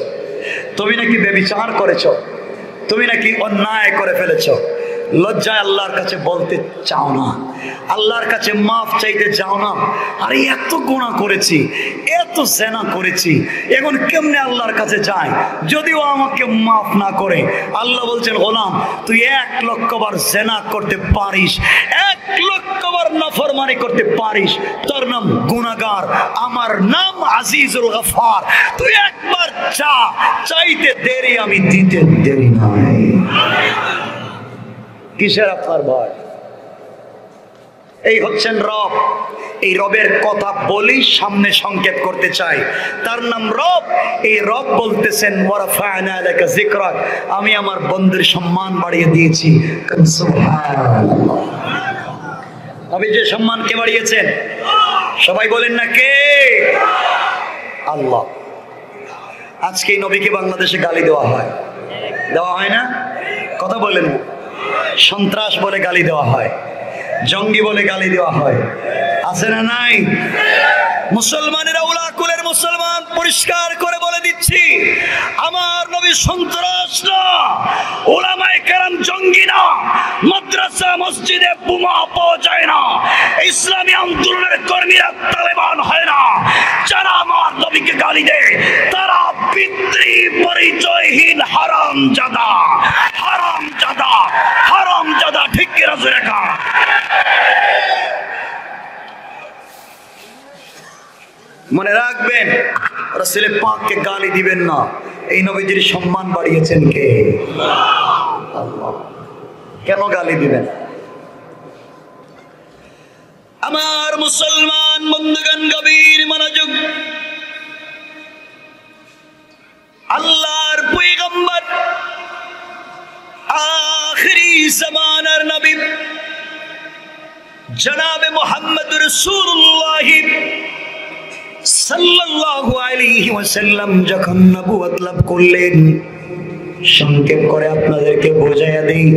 তুমি নাকি ব্যভিচার করেছো, তুমি নাকি অন্যায় করে ফেলেছো। লজ্জায় আল্লাহর কাছে বলতে চাও না, আল্লাহর কাছে মাফ চাইতে চাও না। আরে এত গুনাহ করেছি, এত জেনা করেছি, এখন কেমনে আল্লাহর কাছে যাই যদিও আমাকে মাফ না করে? আল্লাহ বলছেন, গোলাম তুই 1,00,000 বার জেনা করতে পারিস, 1,00,000 বার নাফরমানি করতে পারিস, তোর নাম গুনাহগার, আমার নাম আজিজুল গফার। তুই একবার চা, চাইতে দেরি আমি দিতে দেরি নাই। কিসের আপনার ভয়? এই হচ্ছেন রব। এই রবের কথা বলি, সামনে সংক্ষেপ করতে চাই। তার নাম রব। এই রব বলতেছেন, ওয়ারাফা'না লাকা যিকরাক, আমি আমার বন্ধুর সম্মান বাড়িয়ে দিয়েছি। সুবহানাল্লাহ। আমি যে সম্মান কে বাড়িয়েছেন? সবাই বলেন না কে? আল্লাহ। আজকে এই নবীকে বাংলাদেশে গালি দেওয়া হয়, দেওয়া হয় না? কথা বলেন। সন্ত্রাস বলে গালি দেওয়া হয়, জঙ্গি বলে গালি দেওয়া হয়, আছে না নাই? মুসলমানেরা উলাকুলের মুসলমান পরিষ্কার করে বলে দিচ্ছি, আমার নবী সন্ত্রাস না, উলামায়ে কেরাম জঙ্গি না, মাদ্রাসা মসজিদে বোমা পাওয়া যায় না, ইসলামী আন্দোলনের কর্মীরা তালেবান হয় না। যারা আমার নবীকে গালি দেয় তারা পিতৃ পরিচয়হীন হারামজাদা, হারামজাদা, হারামজাদা। ঠিক কি রাজু রেখা? মনে রাখবেন, রাসূল পাককে গালি দিবেন না। এই নবীজির সম্মান বাড়িয়েছেন কে? আল্লাহ। কেন গালি দিবেন? আমার মুসলমান বন্ধুগণ, গভীর মনোযোগ। আল্লাহর পয়গম্বর, আখিরি জামানার নবী জনাবে মুহাম্মদ রাসূলুল্লাহ সাল্লাল্লাহু আলাইহি ওয়াসাল্লাম যখন নবুয়ত লাভ করলেন, সংক্ষেপ করে আপনাদেরকে বোঝাইয়া দেই।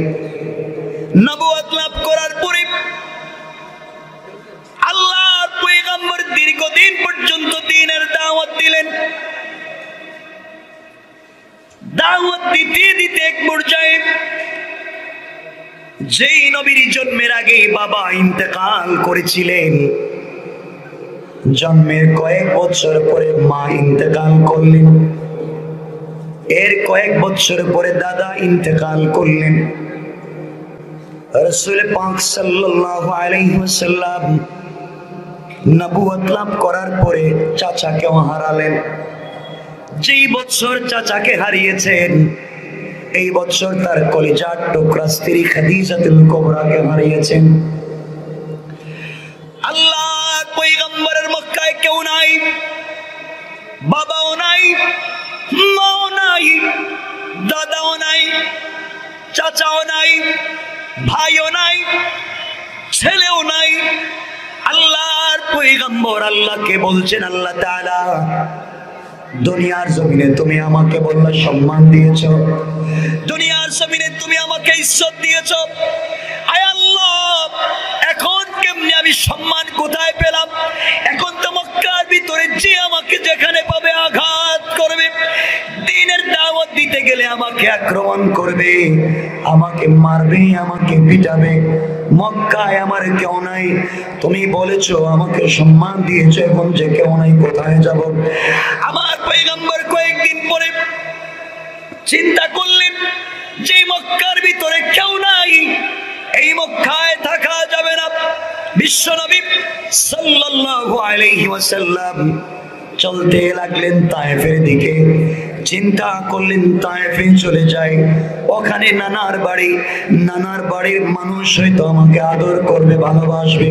নবুয়ত লাভ করার পরে আল্লাহর পয়গম্বর দীর্ঘদিন পর্যন্ত দ্বীনের দাওয়াত দিলেন। দাওয়াত দিতে দিতে এক পর্যায়ে যেই নবীর জন্মের আগে বাবা ইন্তেকাল করেছিলেন, জন্মের কয়েক বছর পরে মা ইন্তেকাল করলেন, এর কয়েক বছর পরে দাদা ইন্তেকাল করলেন। রাসূল পাক সাল্লাল্লাহু আলাইহি ওয়াসাল্লাম নবুয়ত লাভ করার পরে চাচাকেও হারালেন। যেই বছর চাচাকে হারিয়েছেন, এই বছর তার কলিজার টুকরা স্ত্রী খাদিজাতুল কুবরাকে হারিয়েছেন। আল্লাহর পয়গম্বরের মক্কায় কেউ নাই, বাবাও নাই, মাও নাই, দাদাও নাই, চাচাও নাই, ভাইও নাই, ছেলেও নাই। আল্লাহর পয়গম্বর আল্লাহকে বলছেন, আল্লাহ তাআলা দুনিয়ার জমিনে তুমি আমাকে বললে সম্মান দিয়েছো, দুনিয়ার জমিনে তুমি আমাকে ইজ্জত দিয়েছো, আয় আল্লাহ এখন কেমনে আমি সম্মান কোথায় পেলাম? এখন তো মক্কার ভিতরে যে আমাকে যেখানে পাবে আঘাত করবে, দ্বীনের দাওয়াত দিতে গেলে আমাকে আক্রমণ করবে, আমাকে মারবে, আমাকে পিটাবে। মক্কায় আমার কেউ নাই, তুমি বলেছো আমাকে সম্মান দিয়েছো, এখন যে কেউ নাই কোথায় যাব? আমার পয়গম্বর কয়েকদিন পরে চিন্তা করলেন যে মক্কার ভিতরে কেউ নাই, এই মক্কায় থাকা যাবে না। বিশ্বনবী সাল্লাল্লাহু আলাইহি ওয়াসাল্লাম চলতে লাগলেন তায়েফের দিকে। চিন্তা করলেন তায়েফে চলে যায়, ওখানে নানার বাড়ি, নানার বাড়ির মানুষ হয়তো আমাকে আদর করবে, ভালোবাসবে।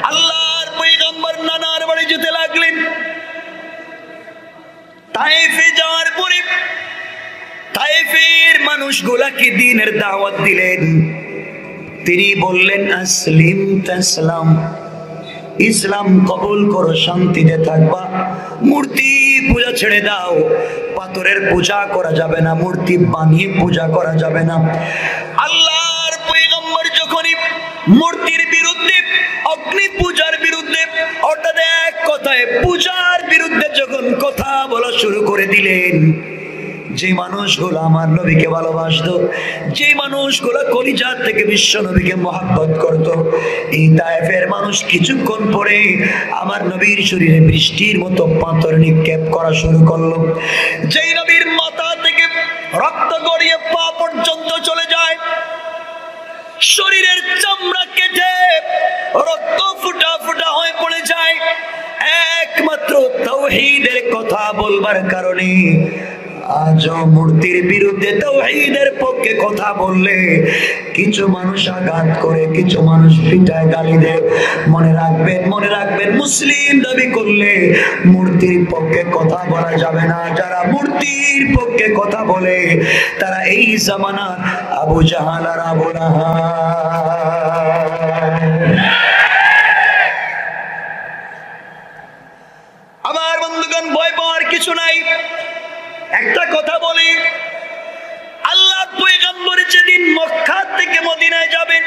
আল্লাহর পয়গম্বর নানার বাড়ি যেতে লাগলেন। তায়েফে যাওয়ার পরে তায়েফের মানুষগুলাকে দ্বীনের দাওয়াত দিলেন। তিনি বললেন, আসলিম তাসলাম, ইসলাম কবুল করো, শান্তিতে থাকবা, মূর্তি পূজা ছেড়ে দাও, পাথরের পূজা করা যাবে না, মূর্তি বানিয়ে পূজা করা যাবে না। আল্লাহর পয়গম্বর যখনই মূর্তির বিরুদ্ধে, অগ্নি পূজার বিরুদ্ধে, অর্থাৎ এক কথায় পূজার বিরুদ্ধে যখন কথা বলা শুরু করে দিলেন, যে মানুষগুলো আমার নবীকে ভালোবাসতো, যে মানুষগুলো কলিজা থেকে বিশ্ব নবীকে মহব্বত করত, এই তায়েফের মানুষ কিছুক্ষণ পরে আমার নবীর শরীরে বৃষ্টির মতো পাথর নিক্ষেপ করা শুরু করলো। যেই নবীর মাথা থেকে রক্ত গড়িয়ে পা পর্যন্ত চলে যায়, শরীরের চামড়া কেটে রক্ত ফুটা ফুটা হয়ে পড়ে যায়, একমাত্র তাওহীদের কথা বলবার কারণে। আজ মূর্তির বিরুদ্ধে তাওহীদের পক্ষে কথা বললে কিছু মানুষ আঘাত করে, কিছু মানুষ পিটায়, গালি দেয়। মনে রাখবেন, মনে রাখবেন, মুসলিম দাবি করলে মূর্তির পক্ষে কথা বলা যাবে না। যারা মূর্তির পক্ষে কথা বলে তারা এই জামানার আবু জাহাল আর আবু লাহাব। আমার বন্ধুগণ, ভয় পাওয়ার কিছু নাই। একটা কথা বলি, আল্লাহ পয়গম্বর যেদিন মক্কা থেকে মদিনায় যাবেন,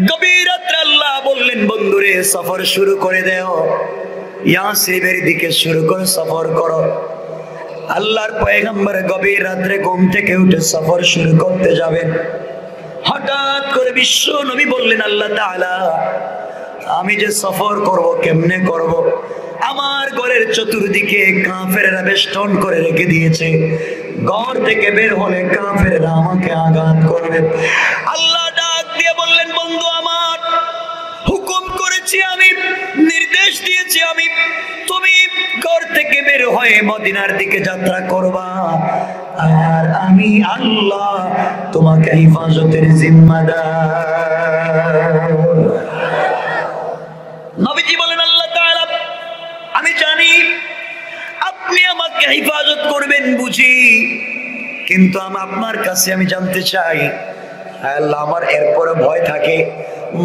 গভীর রাত্রে আল্লাহ বললেন, বন্ধুরে সফর শুরু করে দেও, ইয়াসরিবের দিকে শুরু করে সফর করো। আল্লাহর পয়গম্বর গভীর রাত্রে ঘুম থেকে উঠে সফর শুরু করতে যাবেন। হঠাৎ করে বিশ্ব নবী বললেন, আল্লাহ তাআলা, আমি যে সফর করব কেমনে করব? আমার ঘরের চতুর্দিকে কাফেররা বেষ্টন করে রেখে দিয়েছে, ঘর থেকে বের হলে কাফেররা আমাকে আঘাত করবে। আল্লাহ ডাক দিয়ে বললেন, বন্ধু আমার, হুকুম করেছি আমি, নির্দেশ দিয়েছি আমি, তুমি ঘর থেকে বের হয়ে মদিনার দিকে যাত্রা করবা, আর আমি আল্লাহ তোমাকে হিফাজতের জিম্মাদার। নবীজি বলেন, আল্লাহ তাআলা, আমি জানি আপনি আমাকে হিফাজত করবেন বুঝি, কিন্তু আপনার কাছে আমি জানতে চাই, আল্লাহ আমার এরপরে ভয় থাকে,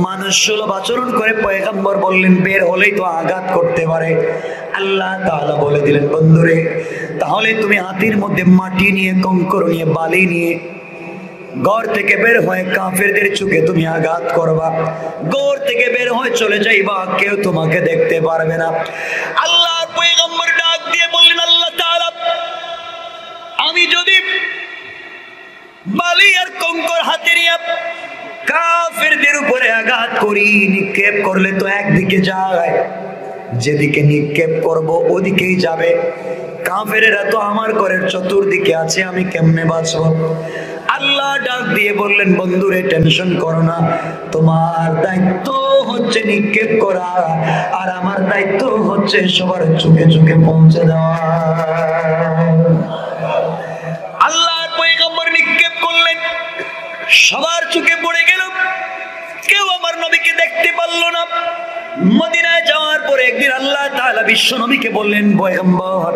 মানুষ সুলভ আচরণ করে। পয়গম্বর বললেন, বের হলেই তো আঘাত করতে পারে। আল্লাহ তাআলা বলে দিলেন, বন্ধুরে, তাহলে তুমি হাতের মধ্যে মাটি নিয়ে, কঙ্কর নিয়ে, বালি নিয়ে ঘর থেকে বের হয়ে কাফেরদের চোখে তুমি আঘাত করবা, ঘর থেকে বের হয়ে চলে যাইবা, কেউ তোমাকে দেখতে পারবে না। আল্লাহর পয়গম্বর ডাক দিয়ে বললেন, আল্লাহ তাআলা, আমি যদি বালি আর কঙ্কর হাতে নিয়ে কাফেরদের উপরে আঘাত করি, নিক্ষেপ করলে তো একদিকে যায়, যেদিকে নিক্ষেপ করব ওদিকেই যাবে। কাফেরেরা তো আমার ঘরের চতুর্দিকে আছে, আমি কেমনে বাঁচব? আল্লাহ ডাক দিয়ে বললেন, বন্ধুরে, টেনশন করো না, তোমার দায়িত্ব হচ্ছে নিক্ষেপ করা, আর আমার দায়িত্ব হচ্ছে সবার চোখে চোখে পৌঁছে দেওয়া। আল্লাহর পয়গম্বর নিক্ষেপ করলেন, সবার চোখে পড়ে গেল, কেউ আমার নবীকে দেখতে পারলো না। মদিনায় যাওয়ার পরে একদিন আল্লাহ তাআলা বিশ্ব নবীকে বললেন, পয়গম্বর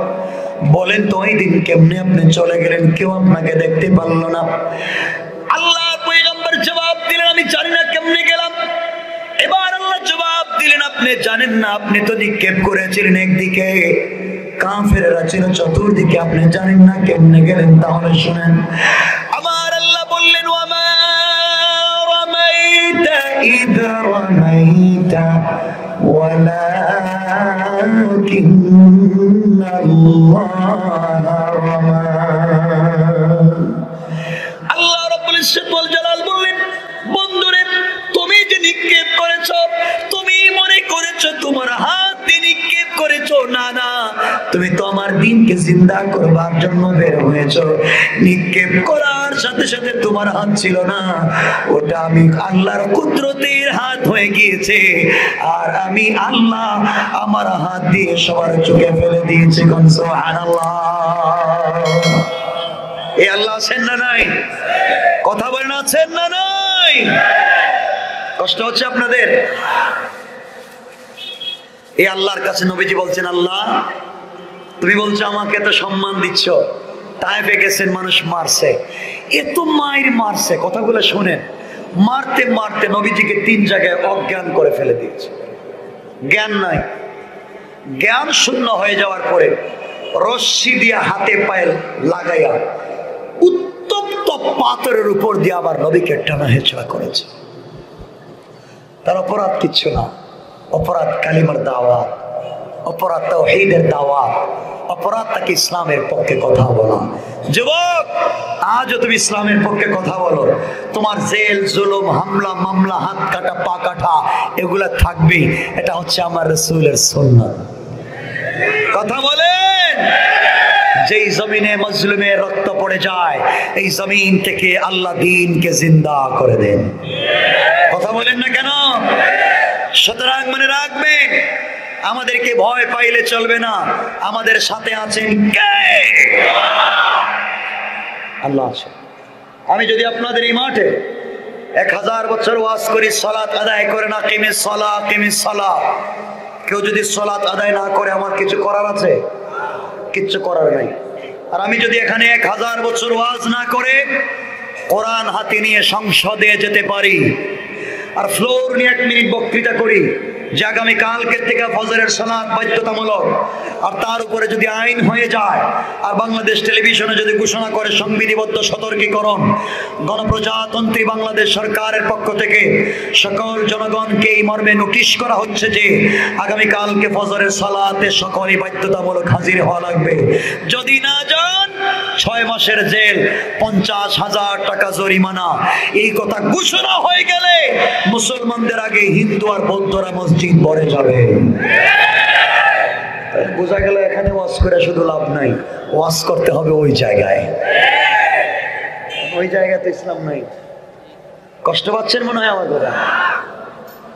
বলেন তো ওই দিন কেমনে আপনি চলে গেলেন, কেউ আপনাকে দেখতে পারলো না? আল্লাহ পয়গম্বর জবাব দিলেন, আমি জানি না কেমনে গেলাম। এবার আল্লাহ জবাব দিলেন, আপনি জানেন না, আপনি তো নিক্ষেপ করেছিলেন একদিকে, কাফেররা ছিল চতুর্দিকে, আপনি জানেন না কেমনে গেলেন? তাহলে শুনেন, আমার আল্লাহ বললেন, ওয়ামা রামাইতা ইদ রামাইতা আল্লাহ রাব্বুল ইজ্জত ওয়াল জালাল বললেন, বন্ধুরে, তুমি যে নিক্ষেপ করেছো, তুমি মনে করেছো তোমার হাত দিয়ে নিক্ষেপ করেছো, না না, তুমি তো আমার দ্বীনকে জিন্দা করবার জন্য বের হয়েছো। নিক্ষেপ করার সাথে সাথে তোমার হাত ছিল না, ওটা আমি আল্লাহর কুদরতের হাত হয়ে গিয়েছে, আর আমি আল্লাহ আমার হাত দিয়ে সবার চোখে ফেলে দিয়েছি। সুবহানাল্লাহ। এই আল্লাহ আছেন না নাই? কথা বলেন, আছেন না নাই? কষ্ট হচ্ছে আপনাদের? এই আল্লাহর কাছে নবীজি বলছেন, আল্লাহ তুমি বলছো আমাকে এত সম্মান দিচ্ছ, তায়েফে গেছেন, মানুষ মারছে, এত মায়ের মারছে, কথাগুলো শুনেন, মারতে মারতে নবীজিকে 3 জায়গায় অজ্ঞান করে ফেলে দিয়েছে। জ্ঞান নাই, জ্ঞান শূন্য হয়ে যাওয়ার পরে রশ্মি দিয়া হাতে পায়ে লাগাইয়া উত্তপ্ত পাথরের উপর দিয়ে আবার নবীকে টানা হেঁচড়া করেছে। তার অপরাধ কিচ্ছু না, অপরাধ কালিমার দাওয়াত, অপরাধ তাওহীদের দাওয়াত, অপরাধ তাকে ইসলামের পক্ষে কথা বলা। যুবক, আজও তুমি ইসলামের পক্ষে কথা বলো, তোমার জেল জুলুম হামলা মামলা হাত কাটা পা কাটা এগুলা থাকবে। এটা হচ্ছে আমার রাসূলের সুন্নাত। কথা বলেন। যেই জমিনে মজলুমের রক্ত পড়ে যায়, এই জমিন থেকে আল্লাহ দ্বীনকে জিন্দা করে দেন। কথা বলেন না কেন? সুতরাং মনে রাখবেন, আমাদেরকে ভয় পাইলে চলবে না। আমাদের সাথে আছেন কে? আল্লাহ আছে। আমি যদি আপনাদের এই মাঠে 1000 বছর ওয়াজ করি সালাত আদায় করে না, কিমিস সালাহ কিমিস সালাহ, কেউ যদি সালাত আদায় না করে আমার কিছু করার আছে? কিচ্ছু করার নাই। আর আমি যদি এখানে 1000 বছর ওয়াজ না করে কোরআন হাতে নিয়ে সংসদে যেতে পারি আর ফ্লোর নিয়ে 1 মিনিট বক্তৃতা করি যে আগামী কালকের থেকে ফজরের সালাত বাধ্যতামূলক, আর তার উপরে যদি আইন হয়ে যায়, আর বাংলাদেশ টেলিভিশনে যদি ঘোষণা করে সংবিধিবদ্ধ সতর্কীকরণ, গণপ্রজাতন্ত্রী বাংলাদেশ সরকারের পক্ষ থেকে সকল জনগণকে এই মর্মে নোটিশ করা হচ্ছে যে আগামী কালকে ফজরের সালাতে সকলেই বাধ্যতামূলক হাজির হওয়া লাগবে। যদি না যান 6 মাসের জেল, 50,000 টাকা জরিমানা। এই কথা ঘোষণা হয়ে গেলে মুসলমানদের আগে হিন্দু আর বৌদ্ধরা মসজিদ ভরে যাবে। বোঝা গেল এখানে ওয়াজ করে শুধু লাভ নাই, ওয়াজ করতে হবে ওই জায়গায়। ওই জায়গাতে ইসলাম নাই। কষ্ট পাচ্ছেন মনে হয় আমাদের?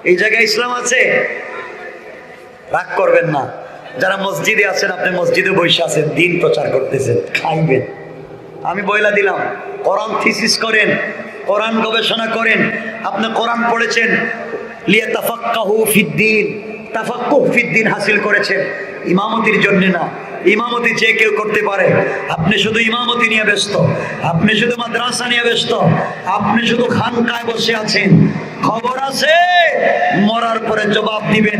এই জায়গায় ইসলাম আছে। রাগ করবেন না। যারা মসজিদে আছেন, আপনি মসজিদে বসে আছেন, দিন প্রচার করতেছেন, খাইবেন। আমি বইলা দিলাম, কোরআন থিসিস করেন, কোরআন গবেষণা করেন। আপনি কোরআন পড়েছেন, লিয়াতাফাক্কাহু ফিদ্দীন, তাফাক্কুহ ফিদ্দীন হাসিল করেছেন, ইমামতির জন্য না। ইমামতি যে কেউ করতে পারে। আপনি শুধু ইমামতি নিয়ে ব্যস্ত, আপনি শুধু মাদ্রাসা নিয়ে ব্যস্ত, আপনি শুধু খানকায় বসে আছেন। খবর আছে, মরার পরে জবাব দিবেন,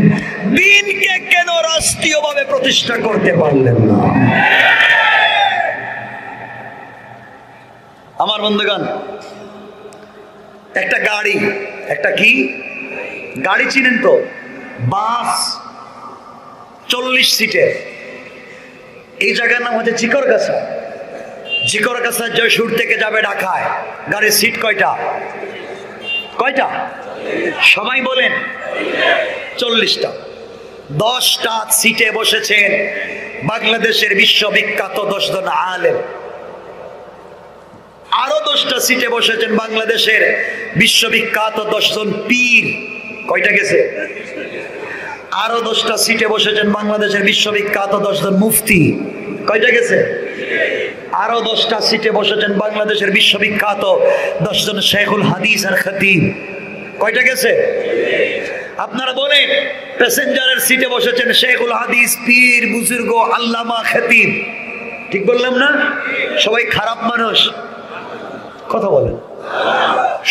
দ্বীনকে কেন রাষ্ট্রীয়ভাবে প্রতিষ্ঠা করতে পারলেন না? আমার বন্ধুগণ, একটা গাড়ি, একটা কি গাড়ি চিনেন তো? বাস 40 সিটের। এই জায়গার নাম হচ্ছে জিকরগাছা। জিকরগাছা জয়সুর থেকে যাবে ঢাকায়। গাড়ির সিট কয়টা? কয়টা? সবাই বলেন। 40টা। 10টা সিটে বসেছেন বাংলাদেশের বিশ্ববিখ্যাত 10 জন আলেম। আরো 10টা সিটে বসেছেন বাংলাদেশের বিশ্ববিখ্যাত 10 জন পীর। কয়টা গেছে? আরো 10টা সিটে বসেছেন বাংলাদেশের বিশ্ববিখ্যাত 10 জন মুফতি। কয়টা গেছে? আরো 10টা সিটে বসেছেন বাংলাদেশের বিশ্ববিখ্যাত 10 জন শেখুল হাদিস আর খতিব। কয়টা গেছে? আপনারা বলেন, প্যাসেঞ্জারের সিটে বসেছেন শেখুল হাদিস, পীর, বুজুর্গ, আল্লামা, খতিব। ঠিক বললাম না? সবাই খারাপ মানুষ? কথা বলেন।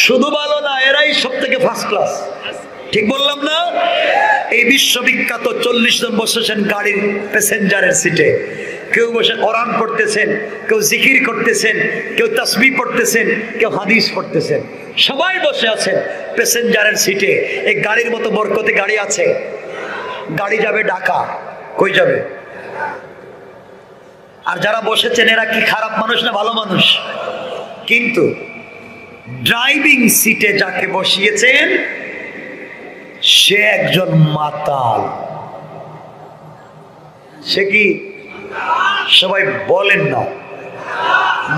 শুধু ভালো না, এরাই সব থেকে ফার্স্ট ক্লাস। ঠিক বললাম না? এই বিশ্ববিখ্যাত 40 জন বসেছেন গাড়ির প্যাসেঞ্জারের সিটে। কেউ বসে কোরআন পড়তেছেন, কেউ জিকির করতেছেন, কেউ তাসবিহ পড়তেছেন, কেউ হাদিস পড়তেছেন। সবাই বসে আছেন প্যাসেঞ্জারের সিটে। এই গাড়ির মতো বরকতে গাড়ি আছে। গাড়ি যাবে ঢাকা। কই যাবে? আর যারা বসেছেন এরা কি খারাপ মানুষ না ভালো মানুষ? কিন্তু ড্রাইভিং সিটে যাকে বসিয়েছেন সে একজন মাতাল। সে কি? সবাই বলেন না,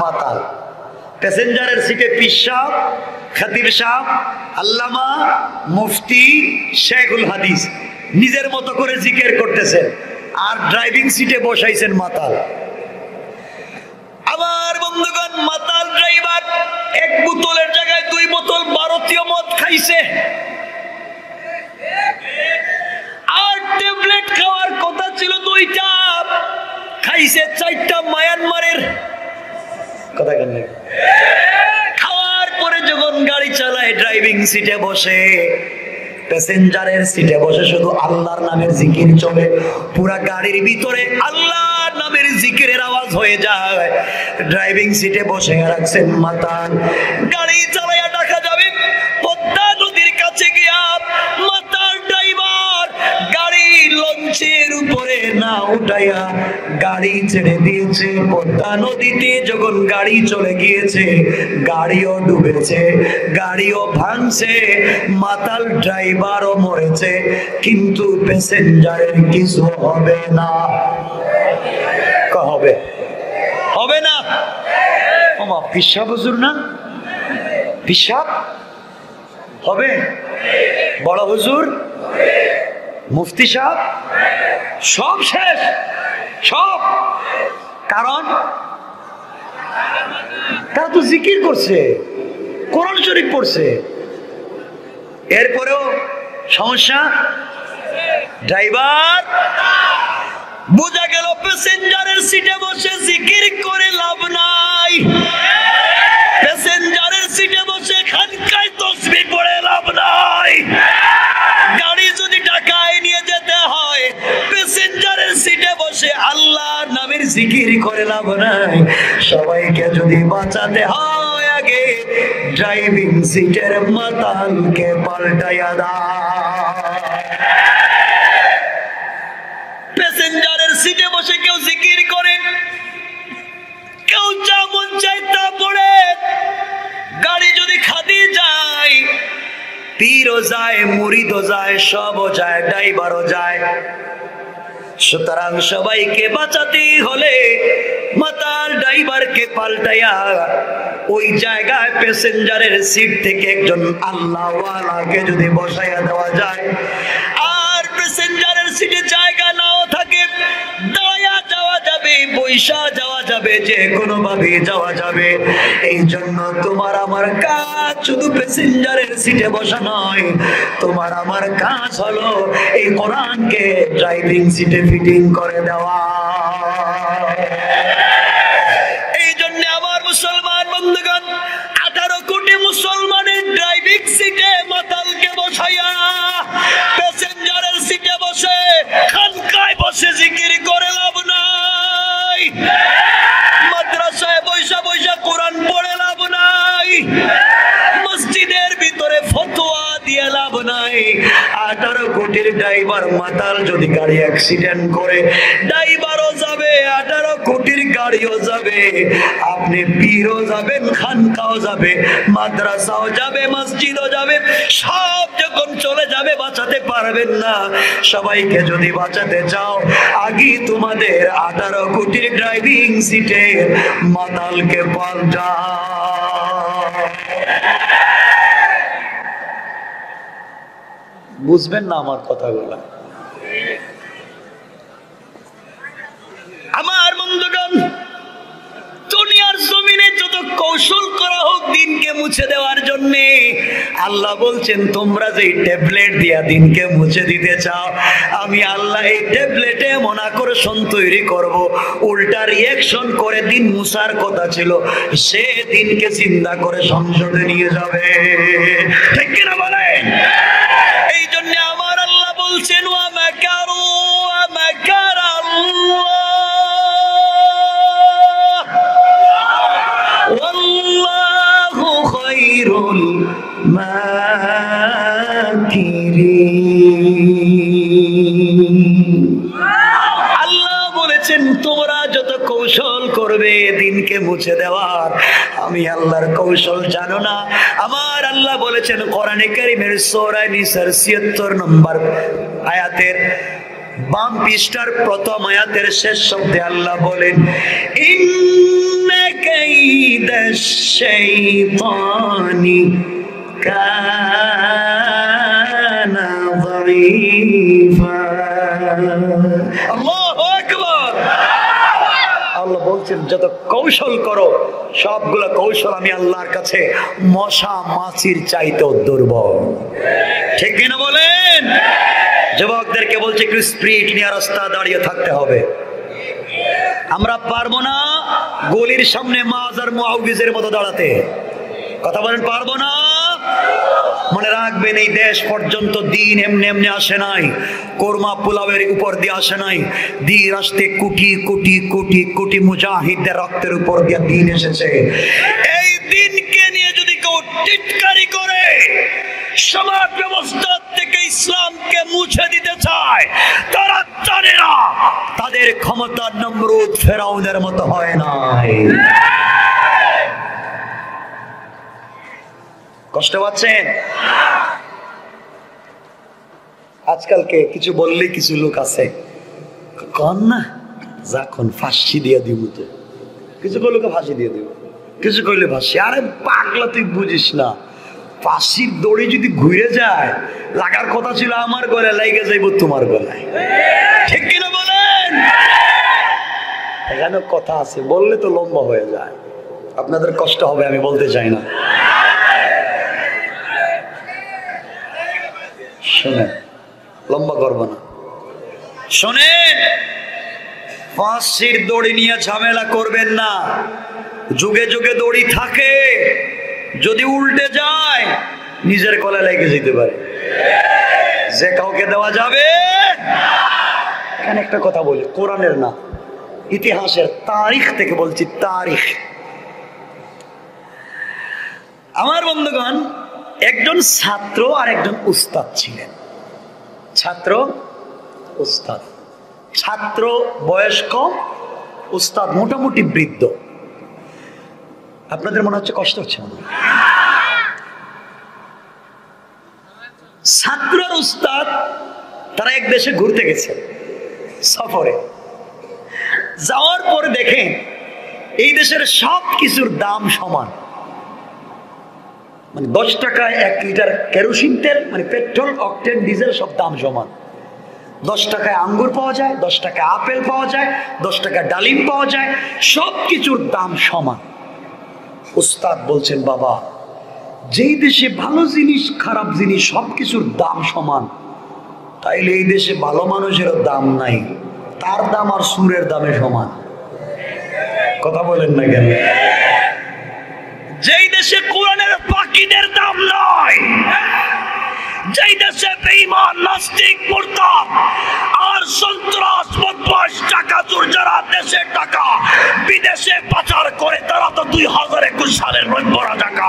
মাতাল। প্যাসেঞ্জারের সিটে পীর সাহেব, খতিব সাহেব, আল্লামা, মুফতি, শেখুল হাদিস নিজের মতো করে জিকির করতেছেন, আর ড্রাইভিং সিটে বসাইছেন মাতাল। আমার বন্ধুগণ, মাতাল ড্রাইভার 1 বোতলের জায়গায় 2 বোতল ভারতীয় মদ খাইছে, আর ট্যাবলেট খাওয়ার কথা ছিল 2টা, খাইছে 4টা মায়ানমারের। কথা কেন? খাওয়ার পরে যখন গাড়ি চালায় ড্রাইভিং সিটে বসে, প্যাসেঞ্জারের সিটে বসে শুধু আল্লাহর নামের জিকির চলে। পুরা গাড়ির ভিতরে আল্লাহর নামের জিকিরের আওয়াজ হয়ে যায়। ড্রাইভিং সিটে বসে রাখছেন মাতাল, গাড়ি চালাইয়া দেখা যাবে পদ্মা নদীর কাছে গিয়া মাতাল ড্রাইভার গাড়ি লঞ্চের উপরে না উঠাইয়া গাড়ি ছেড়ে দিয়েছে পদ্মা নদীতে। যখন গাড়ি চলে গিয়েছে, গাড়িও ডুবেছে, গাড়িও ভাঙছে, মাতাল ড্রাইভারও মরেছে, কিন্তু প্যাসেঞ্জারের কিছু হবে না। হবে হবে না? ওমা পিসাব হুজুর না, পিসাব হবে? বড় হুজুর, মুফতি সাহেব, সব শেষ, সব। কারণ তারা তো জিকির করছে, কোরআন শরীফ পড়ছে, এরপরেও সমস্যা। ড্রাইভার বোঝা গেল প্যাসেঞ্জারের সিটে বসে জিকির করে লাভ নাই, প্যাসেঞ্জারের সিটে বসে খানকায় তাসবিহ পড়ে লাভ নাই। গাড়ি যদি ঢাকায় নিয়ে যেতে হয়, প্যাসেঞ্জারের সিটে বসে আল্লাহর নামের জিকির করে লাভ নাই। সবাইকে যদি বাঁচাতে হয়, আগে ড্রাইভিং সিটের মাতালকে পাল্টাইয়া দাও। প্যাসেঞ্জারের সিটে বসে কেউ জিকির করে, কেউ যা মন চায় তা পড়ে। গাড়ি যদি খাদি যায়, পীরও যায়, মুরিদও যায়, সবও যায়, ড্রাইভারও যায়। সুতরাং সবাইকে বাঁচাতে হলে মাতাল ড্রাইভারকে পাল্টাইয়া ওই জায়গায় প্যাসেঞ্জারের সিট থেকে একজন আল্লাহওয়ালাকে যদি বসাইয়া দেওয়া যায়, আর প্যাসেঞ্জারের সিটে জায়গা নাও থাকে, দাঁড়ায়া যাওয়া যাবে, বৈশা যাওয়া যাবে, যে কোনো ভাবে যাওয়া যাবে। এই জন্য তোমার আমার কাজ শুধু প্যাসেঞ্জারের সিটে বসা নয়, তোমার আমার কাজ হলো এই কোরআনকে ড্রাইভিং সিটে ফিটিং করে দেওয়া। এই জন্য আমার মুসলমান বন্ধুগণ, 18 কোটি মুসলমানের ড্রাইভিং সিটে মাতালকে বসাইয়া প্যাসেঞ্জারের সিটে বসে খানকায় বসে জিকির করে লাভ নাই, মাদ্রাসায় বৈশা বৈশা কোরআন পড়ে লাভ নাই, মসজিদের ভিতরে ফতোয়া দিয়ে লাভ নাই। 18 কোটির ড্রাইভার মাতাল যদি গাড়ি অ্যাক্সিডেন্ট করে, ড্রাইভারও যাবে, 18 কোটির গাড়িও যাবে, আপনি পীরও যাবেন, খানকাও যাবে, মাদ্রাসাও যাবে, মসজিদও যাবে, সব যখন চলে যাবে বাঁচাতে পারবেন না। সবাইকে যদি বাঁচাতে চাও, আগে তোমাদের 18 কোটির ড্রাইভিং সিটে মাতালকে পাল্টাও। বুঝবেন না আমার কথাগুলা? আমার বন্ধুগণ, দুনিয়ার জমিনে যত কৌশল করা হোক দিনকে মুছে দেওয়ার জন্য, আল্লাহ বলছেন তোমরা যে ট্যাবলেট দিয়া দিনকে মুছে দিতে চাও, আমি আল্লাহ এই ট্যাবলেটে এমন আকর্ষণ তৈরি করব, উল্টা রিয়াকশন করে দিন মুছার কথা ছিল সে দিনকে চিন্তা করে সংসদে নিয়ে যাবে। ঠিক কিনা বলেন? এই জন্য আমার আল্লাহ বলছেন ওয়া মাকারু ওয়া মাকার আল্লাহ ওয়াল্লাহু খায়রুল মাকিরিন। আল্লাহ বলেছেন তোমরা যত কৌশল করবে দিনকে মুছে দেওয়ার, আমি আল্লাহর কৌশল জানো না। আমার আল্লাহ বলেছেন কোরআনে কারীমের সূরা নিসার ৭৬ নম্বর আয়াতের বাম পৃষ্ঠার প্রথম আয়াতের শেষ শব্দে আল্লাহ বলেন ইন্না কাইদাশ শাইতানি কানা যায়ীফা। আল্লাহু আকবার। আল্লাহ বলছেন যত কৌশল করো সবগুলো কৌশল আমি আল্লাহর কাছে মশা মাছির চাইতেও দুর্বল। ঠিক কিনা বলেন? যুবকদেরকে বলছে একটু স্পিরিট নিয়ে রাস্তা দাঁড়িয়ে থাকতে হবে। আমরা পারবো না গলির সামনে মাজার মুআউযের মতো দাঁড়াতে। কথা বলেন পারবো না? মনে রাখ রাখবেন, এই দেশ পর্যন্ত দিন এমনি এমনি আসে নাই, কোরমা পোলাওয়ের উপর দিয়ে আসে নাই। দিন আসতে কোটি কোটি কোটি কোটি মুজাহিদদের রক্তের উপর দিয়ে দিন এসেছে। এই দিনকে নিয়ে যদি কেউ টিটকারি করে সমাজ ব্যবস্থা থেকে ইসলামকে মুছে দিতে চায়, তারা জানে না তাদের ক্ষমতা নমরুদ ফেরাউনের মতো হয় নাই। কষ্ট পাচ্ছেন? আজকালকে কিছু বললেই কিছু লোক আছে কন না যখন ফাঁসি দিয়ে দিব, তো কিছু কইলে ফাঁসি দিয়ে দিব, কিছু কইলে ফাঁসি। আরে পাগলা, তুই বুঝিস না, ফাঁসির দড়ি যদি ঘুরে যায়, লাগার কথা ছিল আমার গলায়, লাইগে যাইব তোমার গলায়। ঠিক কিনা বলেন? এখানে কথা আছে, বললে তো লম্বা হয়ে যায়, আপনাদের কষ্ট হবে, আমি বলতে চাই না। শোনেন, লম্বা করবো না, শোনেন, ফাঁসির দড়ি নিয়ে ঝামেলা করবেন না। যুগে যুগে দড়ি থাকে, যদি উল্টে যায় নিজের গলায় লেগে যেতে পারে, যে কাউকে দেওয়া যাবে। এখানে একটা কথা বলি, কোরআনের না, ইতিহাসের, তারিখ থেকে বলছি, তারিখ। আমার বন্ধুগণ, একজন ছাত্র আর একজন উস্তাদ ছিলেন। ছাত্র উস্তাদ, ছাত্র বয়স কম, উস্তাদ মোটামুটি বৃদ্ধ। আপনাদের মনে হচ্ছে কষ্ট হচ্ছে? ছাত্র আর উস্তাদ তারা এক দেশে ঘুরতে গেছে সফরে। যাওয়ার পরে দেখেন এই দেশের সব কিছুর দাম সমান। মানে 10 টাকায় 1 লিটার কেরোসিন তেল, মানে পেট্রোল, অকটেন, ডিজেল সব দাম সমান। 10 টাকায় আঙ্গুর পাওয়া যায়, 10 টাকায় আপেল পাওয়া যায়, 10 টাকায় ডালিম পাওয়া যায়, সব কিছুর দাম সমান। উস্তাদ বলছেন, বাবা, যেই দেশে ভালো জিনিস খারাপ জিনিস সব কিছুর দাম সমান, তাইলে এই দেশে ভালো মানুষেরও দাম নাই, তার দাম আর সুরের দামে সমান। কথা বলেন না কেন? যেই দেশে কোরআনের পাখিদের দাম নয়, যেই দেশে বেঈমান, নাস্তিক, মুরতাদ আর সন্ত্রাস, বদমাশ, টাকাচোর যারা দেশের টাকা বিদেশে পাচার করে, তারা তো 2021 সালের নৈবরা টাকা।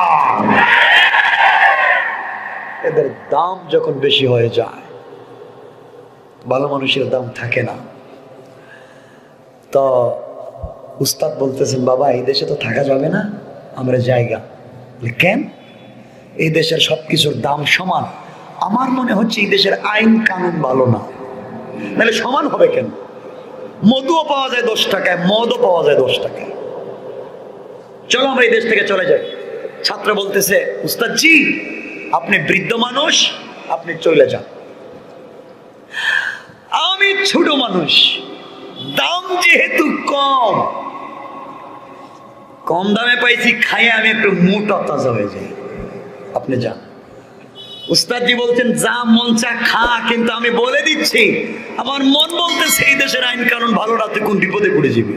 এদের দাম যখন বেশি হয়ে যায়, ভালো মানুষের দাম থাকে না। তো উস্তাদ বলতেছেন, বাবা, এই দেশে তো থাকা যাবে না, আমরা জায়গা। কেন? এই দেশের সবকিছুর দাম সমান। আমার মনে হচ্ছে এই দেশের আইন কানুন ভালো না, নাহলে সমান হবে কেন? মধুও পাওয়া যায় 10 টাকায়, মদও পাওয়া যায় 10 টাকায়। চলো আমরা এই দেশ থেকে চলে যাই। ছাত্র বলতেছে, উস্তাদজি, আপনি বৃদ্ধ মানুষ, আপনি চলে যান। আমি ছোট মানুষ, দাম যেহেতু কম, কম দামে পাইছি, খাইয়ে আমি একটু মোটা তাজা হয়ে যাই, আপনি যান। উস্তাদজি বলছেন, যা মন চা খা, কিন্তু আমি বলে দিচ্ছি, আমার মন বলতেছে এই দেশের আইন কানুন ভালো না, তুই কোন বিপদে পড়ে যাবি।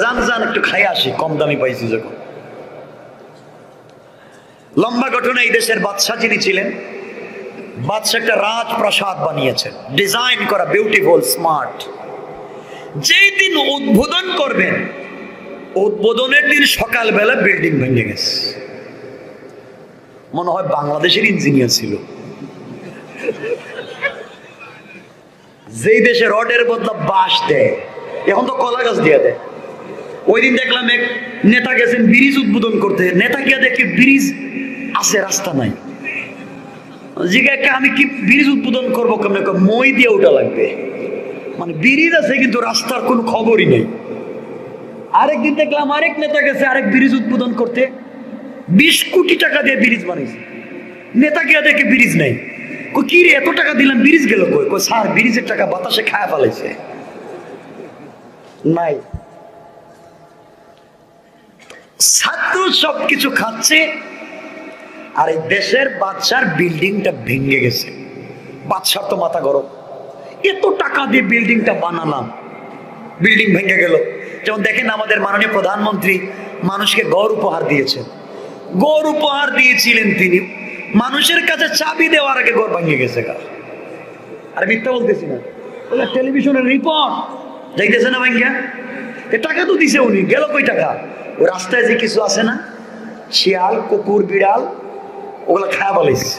যান যান, একটু খাই আসি, কম দামে পাইছি যখন। লম্বা ঘটনা, এই দেশের বাদশাহ যিনি ছিলেন, বাদশাহ একটা রাজপ্রাসাদ বানিয়েছেন, ডিজাইন করা, বিউটিফুল, স্মার্ট। যেই দিন উদ্বোধন করবেন, উদ্বোধনের দিন সকালবেলা বিল্ডিং ভেঙে গেছে। মনে হয় বাংলাদেশের ইঞ্জিনিয়ার ছিল। যেই দেশে রডের বদলা বাঁশ দেয়, এখন তো কলা গাছ দিয়ে দেয়। ওই দিন দেখলাম এক নেতা গেছেন ব্রিজ উদ্বোধন করতে, নেতা গিয়ে দেখে ব্রিজ আছে, রাস্তা নাই। জিজ্ঞাসা, আমি কি ব্রিজ উদ্বোধন করবো কেমন? মই দিয়ে ওটা লাগবে, মানে ব্রিজ আছে কিন্তু রাস্তার কোনো খবরই নেই। আরেকদিন দেখলাম আরেক নেতা গেছে আরেক ব্রিজ উদ্বোধন করতে, 20 কোটি টাকা দিয়ে ব্রিজ বানিয়েছে। নেতা গিয়ে দেখে ব্রিজ নেই। কি রে, এত টাকা দিলাম, ব্রিজ গেল কই? স্যার, ব্রিজের টাকা বাতাসে খায়া ফেলাইছে, নাই। ছাত্র সবকিছু খাচ্ছে, আর এই দেশের বাদশার বিল্ডিংটা ভেঙে গেছে। বাদশার তো মাথা গরম, এত টাকা দিয়ে বিল্ডিংটা বানালাম, বিল্ডিং ভেঙে গেল। যেমন দেখেন, আমাদের মাননীয় প্রধানমন্ত্রী মানুষকে গড় উপহার দিয়েছেন। গড় উপহার দিয়েছিলেন তিনি, মানুষের কাছে চাবি দেওয়ার আগে ঘর ভাঙিয়ে গেছে গা। আর মিথ্যা বলতেছি না, টেলিভিশনের রিপোর্ট যাইতেছে না ভাঙ্গা। টাকা তো দিছে উনি, গেল কই টাকা? ও রাস্তায় যে কিছু আছে না, শিয়াল কুকুর বিড়াল, ওগুলা খায়া বলেছে,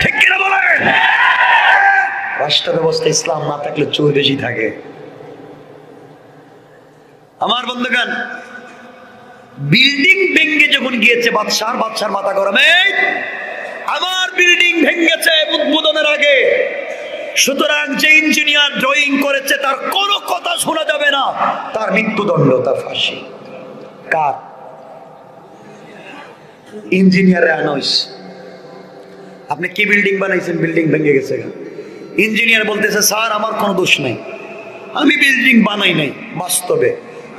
ঠিক কিনা বলেন? রাষ্ট্র ব্যবস্থা ইসলাম না থাকলে চোর বেশি থাকে। আমার বন্ধুগণ, বিল্ডিং ভেঙ্গে যখন গিয়েছে বাদশার মাথা গরম, আমার বিল্ডিং ভেঙ্গেছে উদ্বোধনের আগে, সুতরাং যে ইঞ্জিনিয়ার ড্রয়িং করেছে তার কোনো কথা শোনা যাবে না, তার মৃত্যুদণ্ড, তার ফাঁসি। কার? ইঞ্জিনিয়ার আনইস। আপনি কি বিল্ডিং বানাইছেন, বিল্ডিং ভেঙে গেছে, ইঞ্জিনিয়ার বলতেছে স্যার আমার কোনো দোষ নাই, আমি বিল্ডিং বানাই নাই, বাস্তবে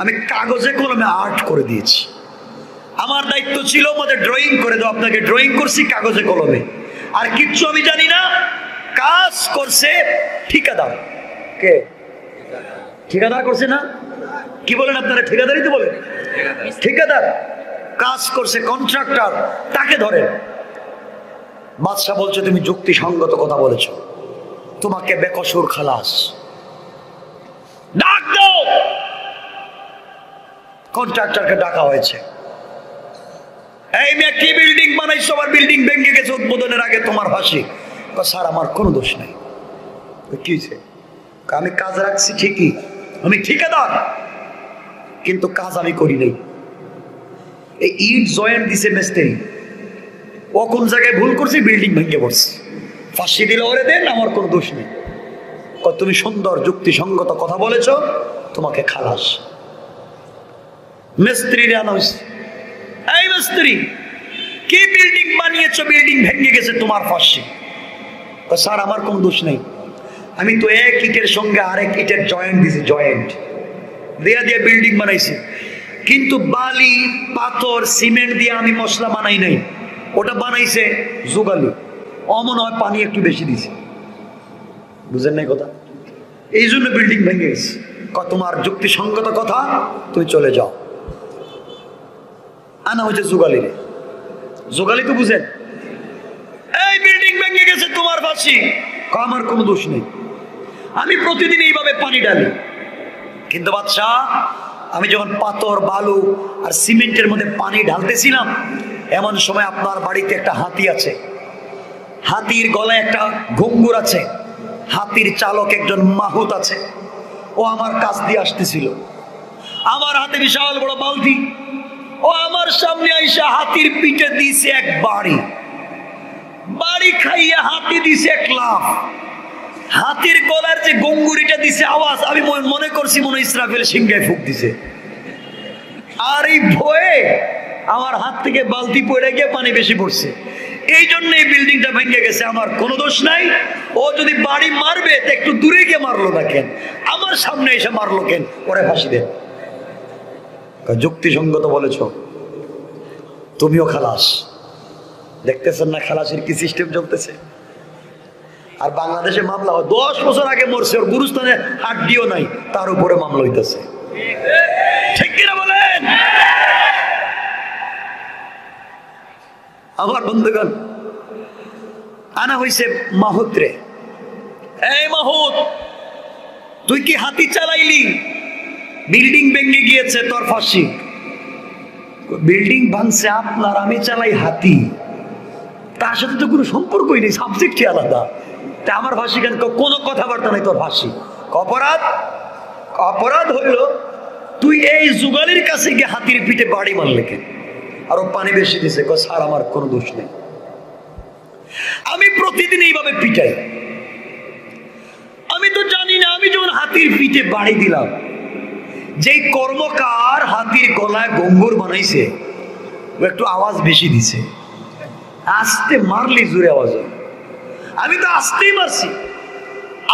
আমি কাগজে কলমে আর্ট করে দিয়েছি, আমার দায়িত্ব ছিল আমাদের ড্রয়িং করে দাও, আপনাকে ড্রয়িং করছি কাগজে কলমে, আর কিচ্ছু আমি জানি না। কাজ করছে ঠিকাদার। কে? ঠিকাদার করছে না? কি বলেন আপনারা? ঠিকাদারই তো বলেন। ঠিকাদার কাজ করছে, কন্ট্রাক্টর, তাকে ধরে। বাদশা বলছে তুমি যুক্তিসঙ্গত কথা বলেছো, তোমাকে বেকসুর খালাস। ডাক দাও। কন্ট্রাক্টরকে ডাকা হয়েছে। এই মেয়ে কি বিল্ডিং বানাইছো, আমার বিল্ডিং ভেঙে গেছে উদ্বোধনের আগে, তোমার ফাঁসি। স্যার আমার কোনো দোষ নাই। কি হয়েছে? আমি কাজ রাখছি ঠিকই, আমি ঠিকাদার, কিন্তু কাজ আমি করি নাই। এই ইট জয়েন্ট দিছে মিস্ত্রি, ও কোন জায়গায় ভুল করছে, বিল্ডিং ভেঙে পড়ছে, ফাঁসি দিলে ওরে দেন, আমার কোনো দোষ নেই। তুমি সুন্দর যুক্তিসঙ্গত কথা বলেছো, তোমাকে খালাস। মিস্ত্রি আনা হয়েছে। এই মিস্ত্রি কি বিল্ডিং বানিয়েছো, বিল্ডিং ভেঙে গেছে, তোমার ফাঁসি। স্যার আমার কোনো দোষ নেই, আমি তো এক ইটের সঙ্গে আরেক ইটের জয়েন্ট দিছি, জয়েন্ট দিয়ে দিয়ে বিল্ডিং বানাইছি, কিন্তু বালি পাথর সিমেন্ট দিয়ে আমি মশলা বানাই নাই, ওটা বানাইছে জোগালি, অমন হয় পানি একটু বেশি দিছে। বুঝেন নাই কথা? এই জন্য বিল্ডিং ভেঙে গেছে। তোমার যুক্তিসঙ্গত কথা, তুমি চলে যাও। আনা হয়েছে জোগালি রে। জোগালি তো বুঝেন, এই বিল্ডিং ভেঙে গেছে, তোমার ফাঁসি। আমার কোনো দোষ নেই, আমি প্রতিদিন এইভাবে পানি ঢালি, কিন্তু বাদশা আমি যখন পাথর বালু আর সিমেন্টের মধ্যে পানি ঢালতেছিলাম, এমন সময় আপনার বাড়িতে একটা হাতি আছে, হাতির গলায় একটা ঘুঙ্গুর আছে, হাতির চালক একজন মাহুত আছে, ও আমার কাছ দিয়ে আসতেছিল, আমার হাতে বিশাল বড় বালতি, ও আমার সামনে আইসা হাতির পিঠে দিছে এক বাড়ি, বাড়ি খাইয়া হাতি দিছে এক লাফ, হাতির গলার যে গঙ্গুরিটা দিছে আওয়াজ, আমি মনে করছি মনে ইসরাফিল সিংহায় ফুক দিছে। আর এই ভয়ে আমার হাত থেকে বালতি পড়ে গিয়ে পানি বেশি পড়ছে, এই জন্য এই বিল্ডিংটা ভেঙে গেছে। আমার কোনো দোষ নাই, ও যদি বাড়ি মারবে তো একটু দূরে গিয়ে মারলো না কেন, আমার সামনে এসে মারলো কেন, ওরে ফাঁসি দেন। যুক্তিসঙ্গত বলেছ, তুমিও খালাস। দেখতেছেন না খালাসের কি সিস্টেম চলতেছে? আর বাংলাদেশে মামলা 10 বছর আগে মরছে, ওর গুরুস্থানে হাড্ডিও নাই, তার উপরে মামলা হইতেছে, ঠিক কিনা বলেন? আমার বন্ধুগণ, আনা হইছে মাহুতরে। এই মাহুত, তুই কি হাতি চালাইলি, বিল্ডিং ভেঙে গিয়েছে, তোর ফাঁসি। বিল্ডিং ভাঙছে আপনার, আমি চালাই হাতি, তার সাথে তো কোনো সম্পর্কই নেই, সাবজেক্টই আলাদা, তা আমার ফাঁসি কেন? কোনো কথাবার্তা নেই, তোর ফাঁসি। অপরাধ? অপরাধ হইল তুই এই জুগালির কাছে গিয়ে হাতির পিঠে বাড়ি মারলে কেন, আর ও পানি বেশি দিছে। স্যার আমার কোনো দোষ নেই, আমি প্রতিদিন এইভাবে পিটাই, আমি তো জানি না। আমি যখন হাতির পিঠে বাড়ি দিলাম, যেই কর্মকার হাতির গলায় গঙ্গুর বানাইছে, ও একটু আওয়াজ বেশি দিছে, আস্তে মারলি জোরে আওয়াজ হয়, আমি তো আস্তেই মারছি,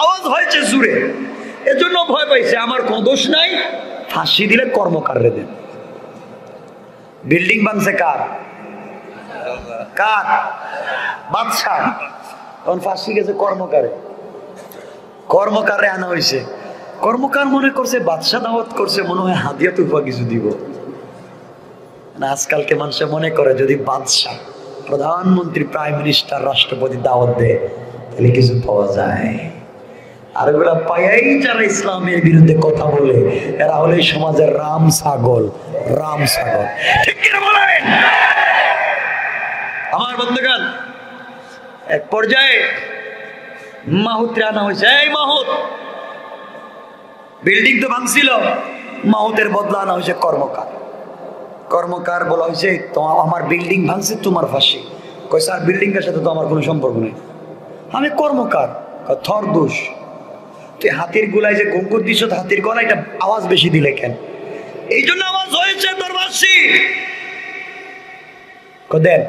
আওয়াজ হয়েছে জোরে, এজন্য ভয় পাইছে। আমার কোনো দোষ নাই, ফাঁসি দিলে কর্মকাররে দেন। বিল্ডিং ভাঙছে কার? কার? বাদশা। তখন ফাঁসি গেছে কর্মকারে, কর্মকারে আনা হয়েছে। কর্মকার মনে করছে বাদশা দাওয়াত করছে, মনে হয় হাদিয়া তুফা কিছু দিব না। আজকালকে মানুষে মনে করে যদি বাদশা প্রধানমন্ত্রী, প্রাইম মিনিস্টার, রাষ্ট্রপতি দাওয়াত দেয়, তাহলে কিছু পাওয়া যায়। আর ওগুলা পায়াই যারা ইসলামের বিরুদ্ধে কথা বলে, এরা হলে সমাজের রাম ছাগল। রাম ছাগল, ঠিক কিনা বলেন? আমার বন্ধুগণ, এক পর্যায়ে মাহুতরে আনা হয়েছে। এই মাহুত, বিল্ডিং তো ভাঙছিল, মাহুতের বদলা আনা হয়েছে কর্মকার। কর্মকার বলা হয়েছে, আমার বিল্ডিং ভাঙছে, তোমার ফাঁসি। কই স্যার, বিল্ডিং এর সাথে তো আমার কোনো সম্পর্ক নেই, আমি কর্মকার। থর দোষ, তুই হাতির গুলায় যে ঘুঙ্গুর দিছ, হাতির গলায় এটা আওয়াজ বেশি দিলে কেন? এই জন্য আওয়াজ হয়েছে তোর ফাঁসি। দেন,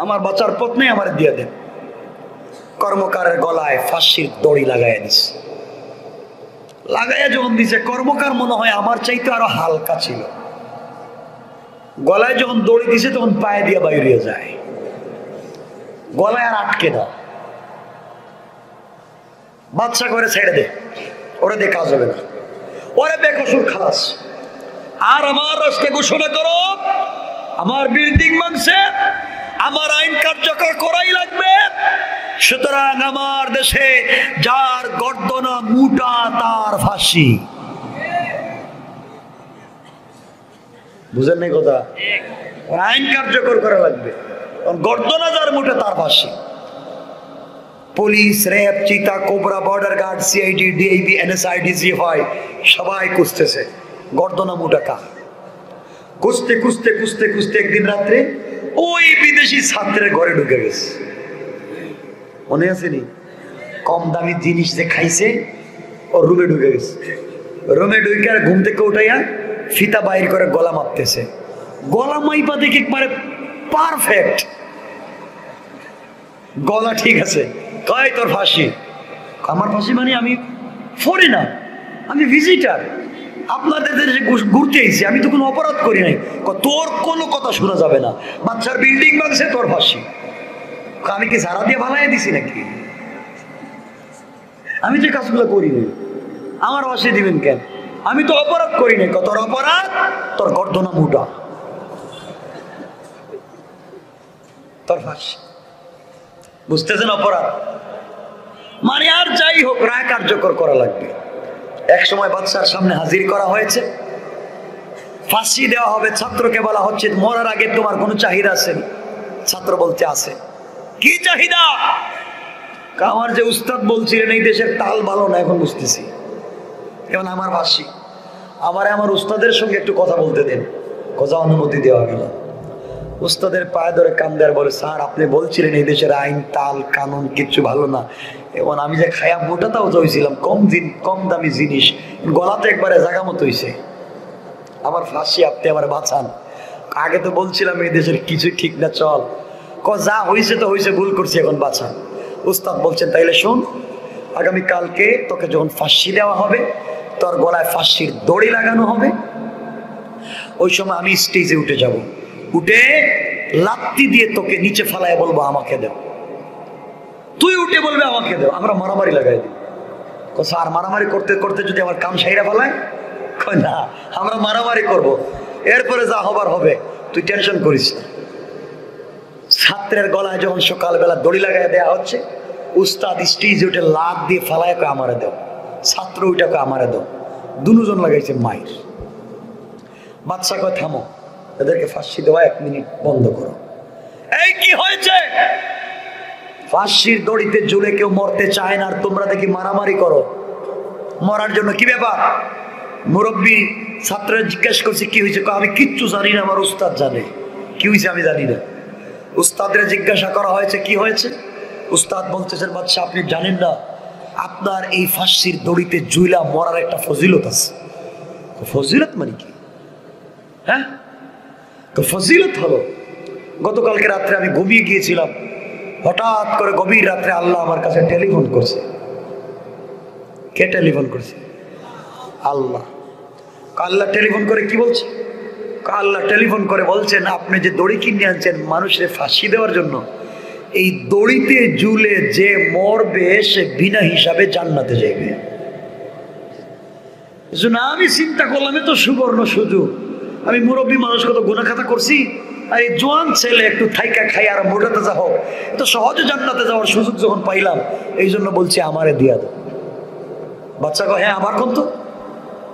আমার বাঁচার পথ নেই, আমার দিয়ে দেন। কর্মকারের গলায় ফাঁসির দড়ি লাগাইয়া দিছে। লাগাইয়া যখন দিছে, কর্মকার মনে হয় আমার চাইতে আরো হালকা ছিল। গলায় যখন দড়ি দিছে, তখন পায়ে দিয়ে বাইরে যায়, গলায় আর আটকে দাও। বাচ্চা করে ছেড়ে দে, ওরা দিয়ে কাজ হবে না, ওরা বেকসুর খালাস। আর আমার রাষ্ট্রে ঘোষণা করো, আমার বিল্ডিং ভাঙছে, আমার আইন কার্যকর করাই লাগবে। সুতরাং আমার দেশে যার গর্দনা মোটা তার ফাঁসি। বুঝেন নাই কথা? আইন কার্যকর করা লাগবে, গর্দনা যার মোটা তার ফাঁসি। পুলিশ, র্যাব, চিতা, cobra, border guard, CID, DIB, NSI, DGFI সবাই খুঁজতেছে গর্দনা মোটা কার। খুঁজতে খুঁজতে খুঁজতে খুঁজতে একদিন রাত্রে ওই বিদেশি ছাত্রের ঘরে ঢুকে গেছে। মনে আছে নি? কম দামি জিনিস যে খাইছে, ও রুমে ঢুকে গেছে। রুমে ঢুকে আর ঘুম থেকে উঠাইয়া ফিতা বাইর করে গলা মাপতেছে। গলা মাইপা দেখে একবারে পারফেক্ট, গলা ঠিক আছে। কয় তোর ফাঁসি? আমার ফাঁসি মানে আমি ফরেনার, আমি ভিজিটার, আপনাদের দেশে ঘুরতে এসেছি, আমি তো কোনো অপরাধ করি নাই। তোর কোনো কথা শোনা যাবে না, বাচ্চার বিল্ডিং ভাঙছে, তোর ফাঁসি। আমি কি সারা দিয়ে ভালাই দিছি নাকি? আমি যে কাজগুলো করি নাই, আমার ফাঁসি দিবেন কেন? আমি তো অপরাধ করি নাই। তোর অপরাধ, তোর গর্দনা মোটা, তোর ফাঁসি। বুঝতেছেন অপরাধ মানে? আর যাই হোক, রায় কার্যকর করা লাগবে। এক সময় বাদশার সামনে হাজির করা হয়েছে, ফাঁসি দেওয়া হবে। ছাত্রকে বলা হচ্ছে, মরার আগে তোমার কোনো চাহিদা আছে? ছাত্র বলতে আছে। কি চাহিদা? আমার যে উস্তাদ বলছিলেন এই দেশের তাল ভালো না, এখন বুঝতেছি, এখন আমার ফাঁসি। আমার উস্তাদের সঙ্গে একটু কথা বলতে দেন। কথা অনুমতি দেওয়া গেল। উস্তাদের পায়ে ধরে কান্দার বলে, স্যার আপনি বলছিলেন এই দেশের আইন, তাল, কানুন কিচ্ছু ভালো না, এবং আমি যে খায়া মোটাটাও চাইছিলাম, কম দামি জিনিস, গলাতে একবারে জায়গা মতো হয়েছে, আমার ফাঁসি, আপনি আমার বাঁচান। আগে তো বলছিলাম এই দেশের কিছু ঠিক না, চল। যা হয়েছে তো হয়েছে, ভুল করছি, এখন বাঁচান। উস্তাদ বলছেন, তাইলে শোন, আগামী কালকে তোকে যখন ফাঁসি দেওয়া হবে, তোর গলায় ফাঁসির দড়ি লাগানো হবে। ওই সময় আমি স্টেজে উঠে যাব, উঠে লাত্তি দিয়ে তোকে নিচে ফেলায় বলবো আমাকে দাও। তুই উঠে বলবে আমাকে দাও, আমরা মারামারি লাগাই দিই। আর মারামারি করতে করতে যদি আমার কাম সাইরা ফেলায়, না, আমরা মারামারি করব, এরপরে যা হবার হবে, তুই টেনশন করিস না। ছাত্রের গলায় যখন সকালবেলা দড়ি লাগাই দেওয়া হচ্ছে, উস্তাদ স্টেজে উঠে লাত দিয়ে ফেলায় কয় আমারে দাও, ছাত্র ওইটাকে আমারে দাও। দুজন লাগাইছে মায়ের। বাদশা কয় থামো, এদেরকে ফাঁসি দেওয়া 1 মিনিট বন্ধ করো। এই কি হয়েছে? ফাঁসির দড়িতে ঝুলে কেউ মরতে চায় না, আর তোমরা দেখি মারামারি করো। মরার জন্য কি ব্যাপার? মুরব্বী ছাত্ররা জিজ্ঞেস করছে কি হয়েছে? আমি কিচ্ছু জানি না, আমার উস্তাদ জানে। কি হয়েছে আমি জানি না। উস্তাদরে জিজ্ঞাসা করা হয়েছে কি হয়েছে? উস্তাদ বলতেছেন, বাদশা আপনি জানেন না, আপনার এই ফাঁসির দড়িতে ঝুলা মরার একটা ফজিলত আছে। ফজিলত মানে কি? হ্যাঁ, তো ফজিলত হলো, গতকালকে রাত্রে আমি ঘুমিয়ে গিয়েছিলাম, হঠাৎ করে গভীর রাত্রে আল্লাহ আমার কাছে টেলিফোন করছে। কে টেলিফোন করছে? আল্লাহ। আল্লাহ টেলিফোন করে কি বলছে? আল্লাহ টেলিফোন করে বলছেন, আপনি যে দড়ি কিনে আনছেন মানুষের ফাঁসি দেওয়ার জন্য, এই দড়িতে ঝুলে যে মরবে সে বিনা হিসাবে জান্নাতে যাবে। আমি চিন্তা করলাম, এ তো সুবর্ণ সুযোগ, আমি মুরব্বী মানুষ, কত গুনাহ খাতা করছি, আর এই জোয়ান ছেলে একটু থাইকা খাই আর মোটাতে যা হোক, তো সহজে জান্নাতে যাওয়ার সুযোগ যখন পাইলাম, এই জন্য বলছি আমারে দিয়া দাও। বাচ্চা কয় হ্যাঁ আবার কোন তো,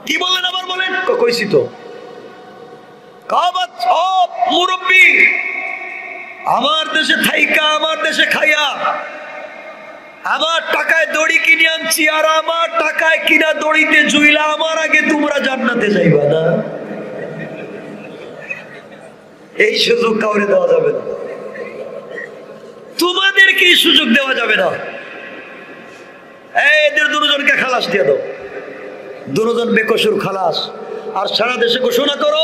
কি বললেন আবার বলেন, কইছি তো। মুরব্বী, আমার দেশে থাইকা আমার দেশে খাইয়া আমার টাকায় দড়ি কিনে আনছি, আর আমার টাকায় কিনা দড়িতে জুইলা আমার আগে তোমরা জান্নাতে যাইবা না, এই সুযোগ কাউরে দেওয়া যাবে না, তোমাদেরকে এই সুযোগ দেওয়া যাবে না। এদের দুজনকে খালাস দিয়ে দাও, দুজন বেকসুর খালাস। আর সারা দেশে ঘোষণা করো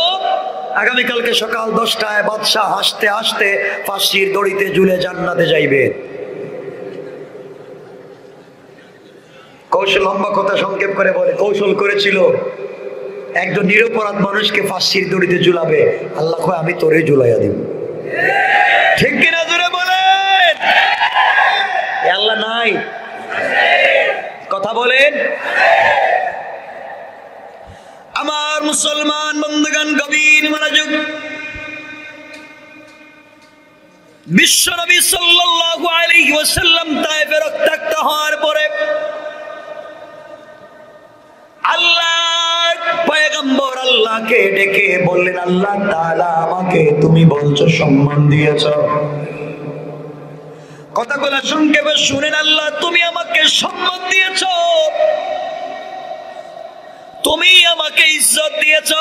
আগামীকালকে সকাল 10টায় বাদশাহ হাসতে হাসতে ফাঁসির দড়িতে ঝুলে জান্নাতে যাইবে। কৌশল, লম্বা কথা সংক্ষেপ করে বলে, কৌশল করেছিল একজন নিরপরাধ মানুষকে ফাঁসির দড়িতে ঝুলাবে, আল্লাহ কয় আমি তোরে ঝুলাইয়া দিব। ঠিক কিনা জোরে বলেন? আল্লাহ নাই, কথা বলেন। আমার মুসলমান বন্ধুগণ, গভীর মনোযোগ। বিশ্ব নবী সাল্লাল্লাহু আলাইহি ওয়াসাল্লাম তায়েফে রক্তাক্ত হওয়ার পরে আল্লাহর পয়গম্বর আল্লাহকে ডেকে বললেন, আল্লাহ তাআলা আমাকে তুমি বলছো সম্মান দিয়েছো, কথাগুলো সংক্ষেপে শুনেন। আল্লাহ তুমি আমাকে সম্মান দিয়েছো, তুমি আমাকে ইজ্জত দিয়েছ।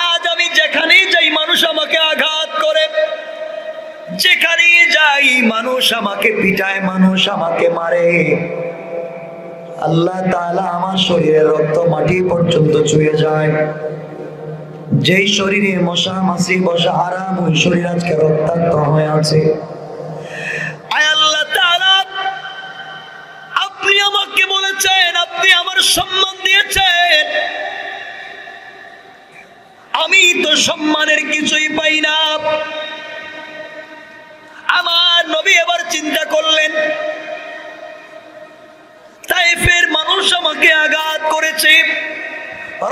আজ আমি যেখানেই যাই মানুষ আমাকে আঘাত করে, যেখানেই যাই মানুষ আমাকে পিটায়, মানুষ আমাকে মারে। আল্লাহ তাআলা আমার শরীরের রক্ত মাটি পর্যন্ত ছুঁয়ে যায়। যেই শরীরে মশা মাছি বসা আরাম, ওই শরীর আজকে রক্তাক্ত হয়ে আছে। আল্লাহ তাআলা আপনি আমাকে বলেছেন, আপনি আমার সম্মান দিয়েছেন, আমি তো সম্মানের কিছুই পাই না। আমার নবী এবার চিন্তা করলেন, তায়েফের মানুষ আমাকে আঘাত করেছে,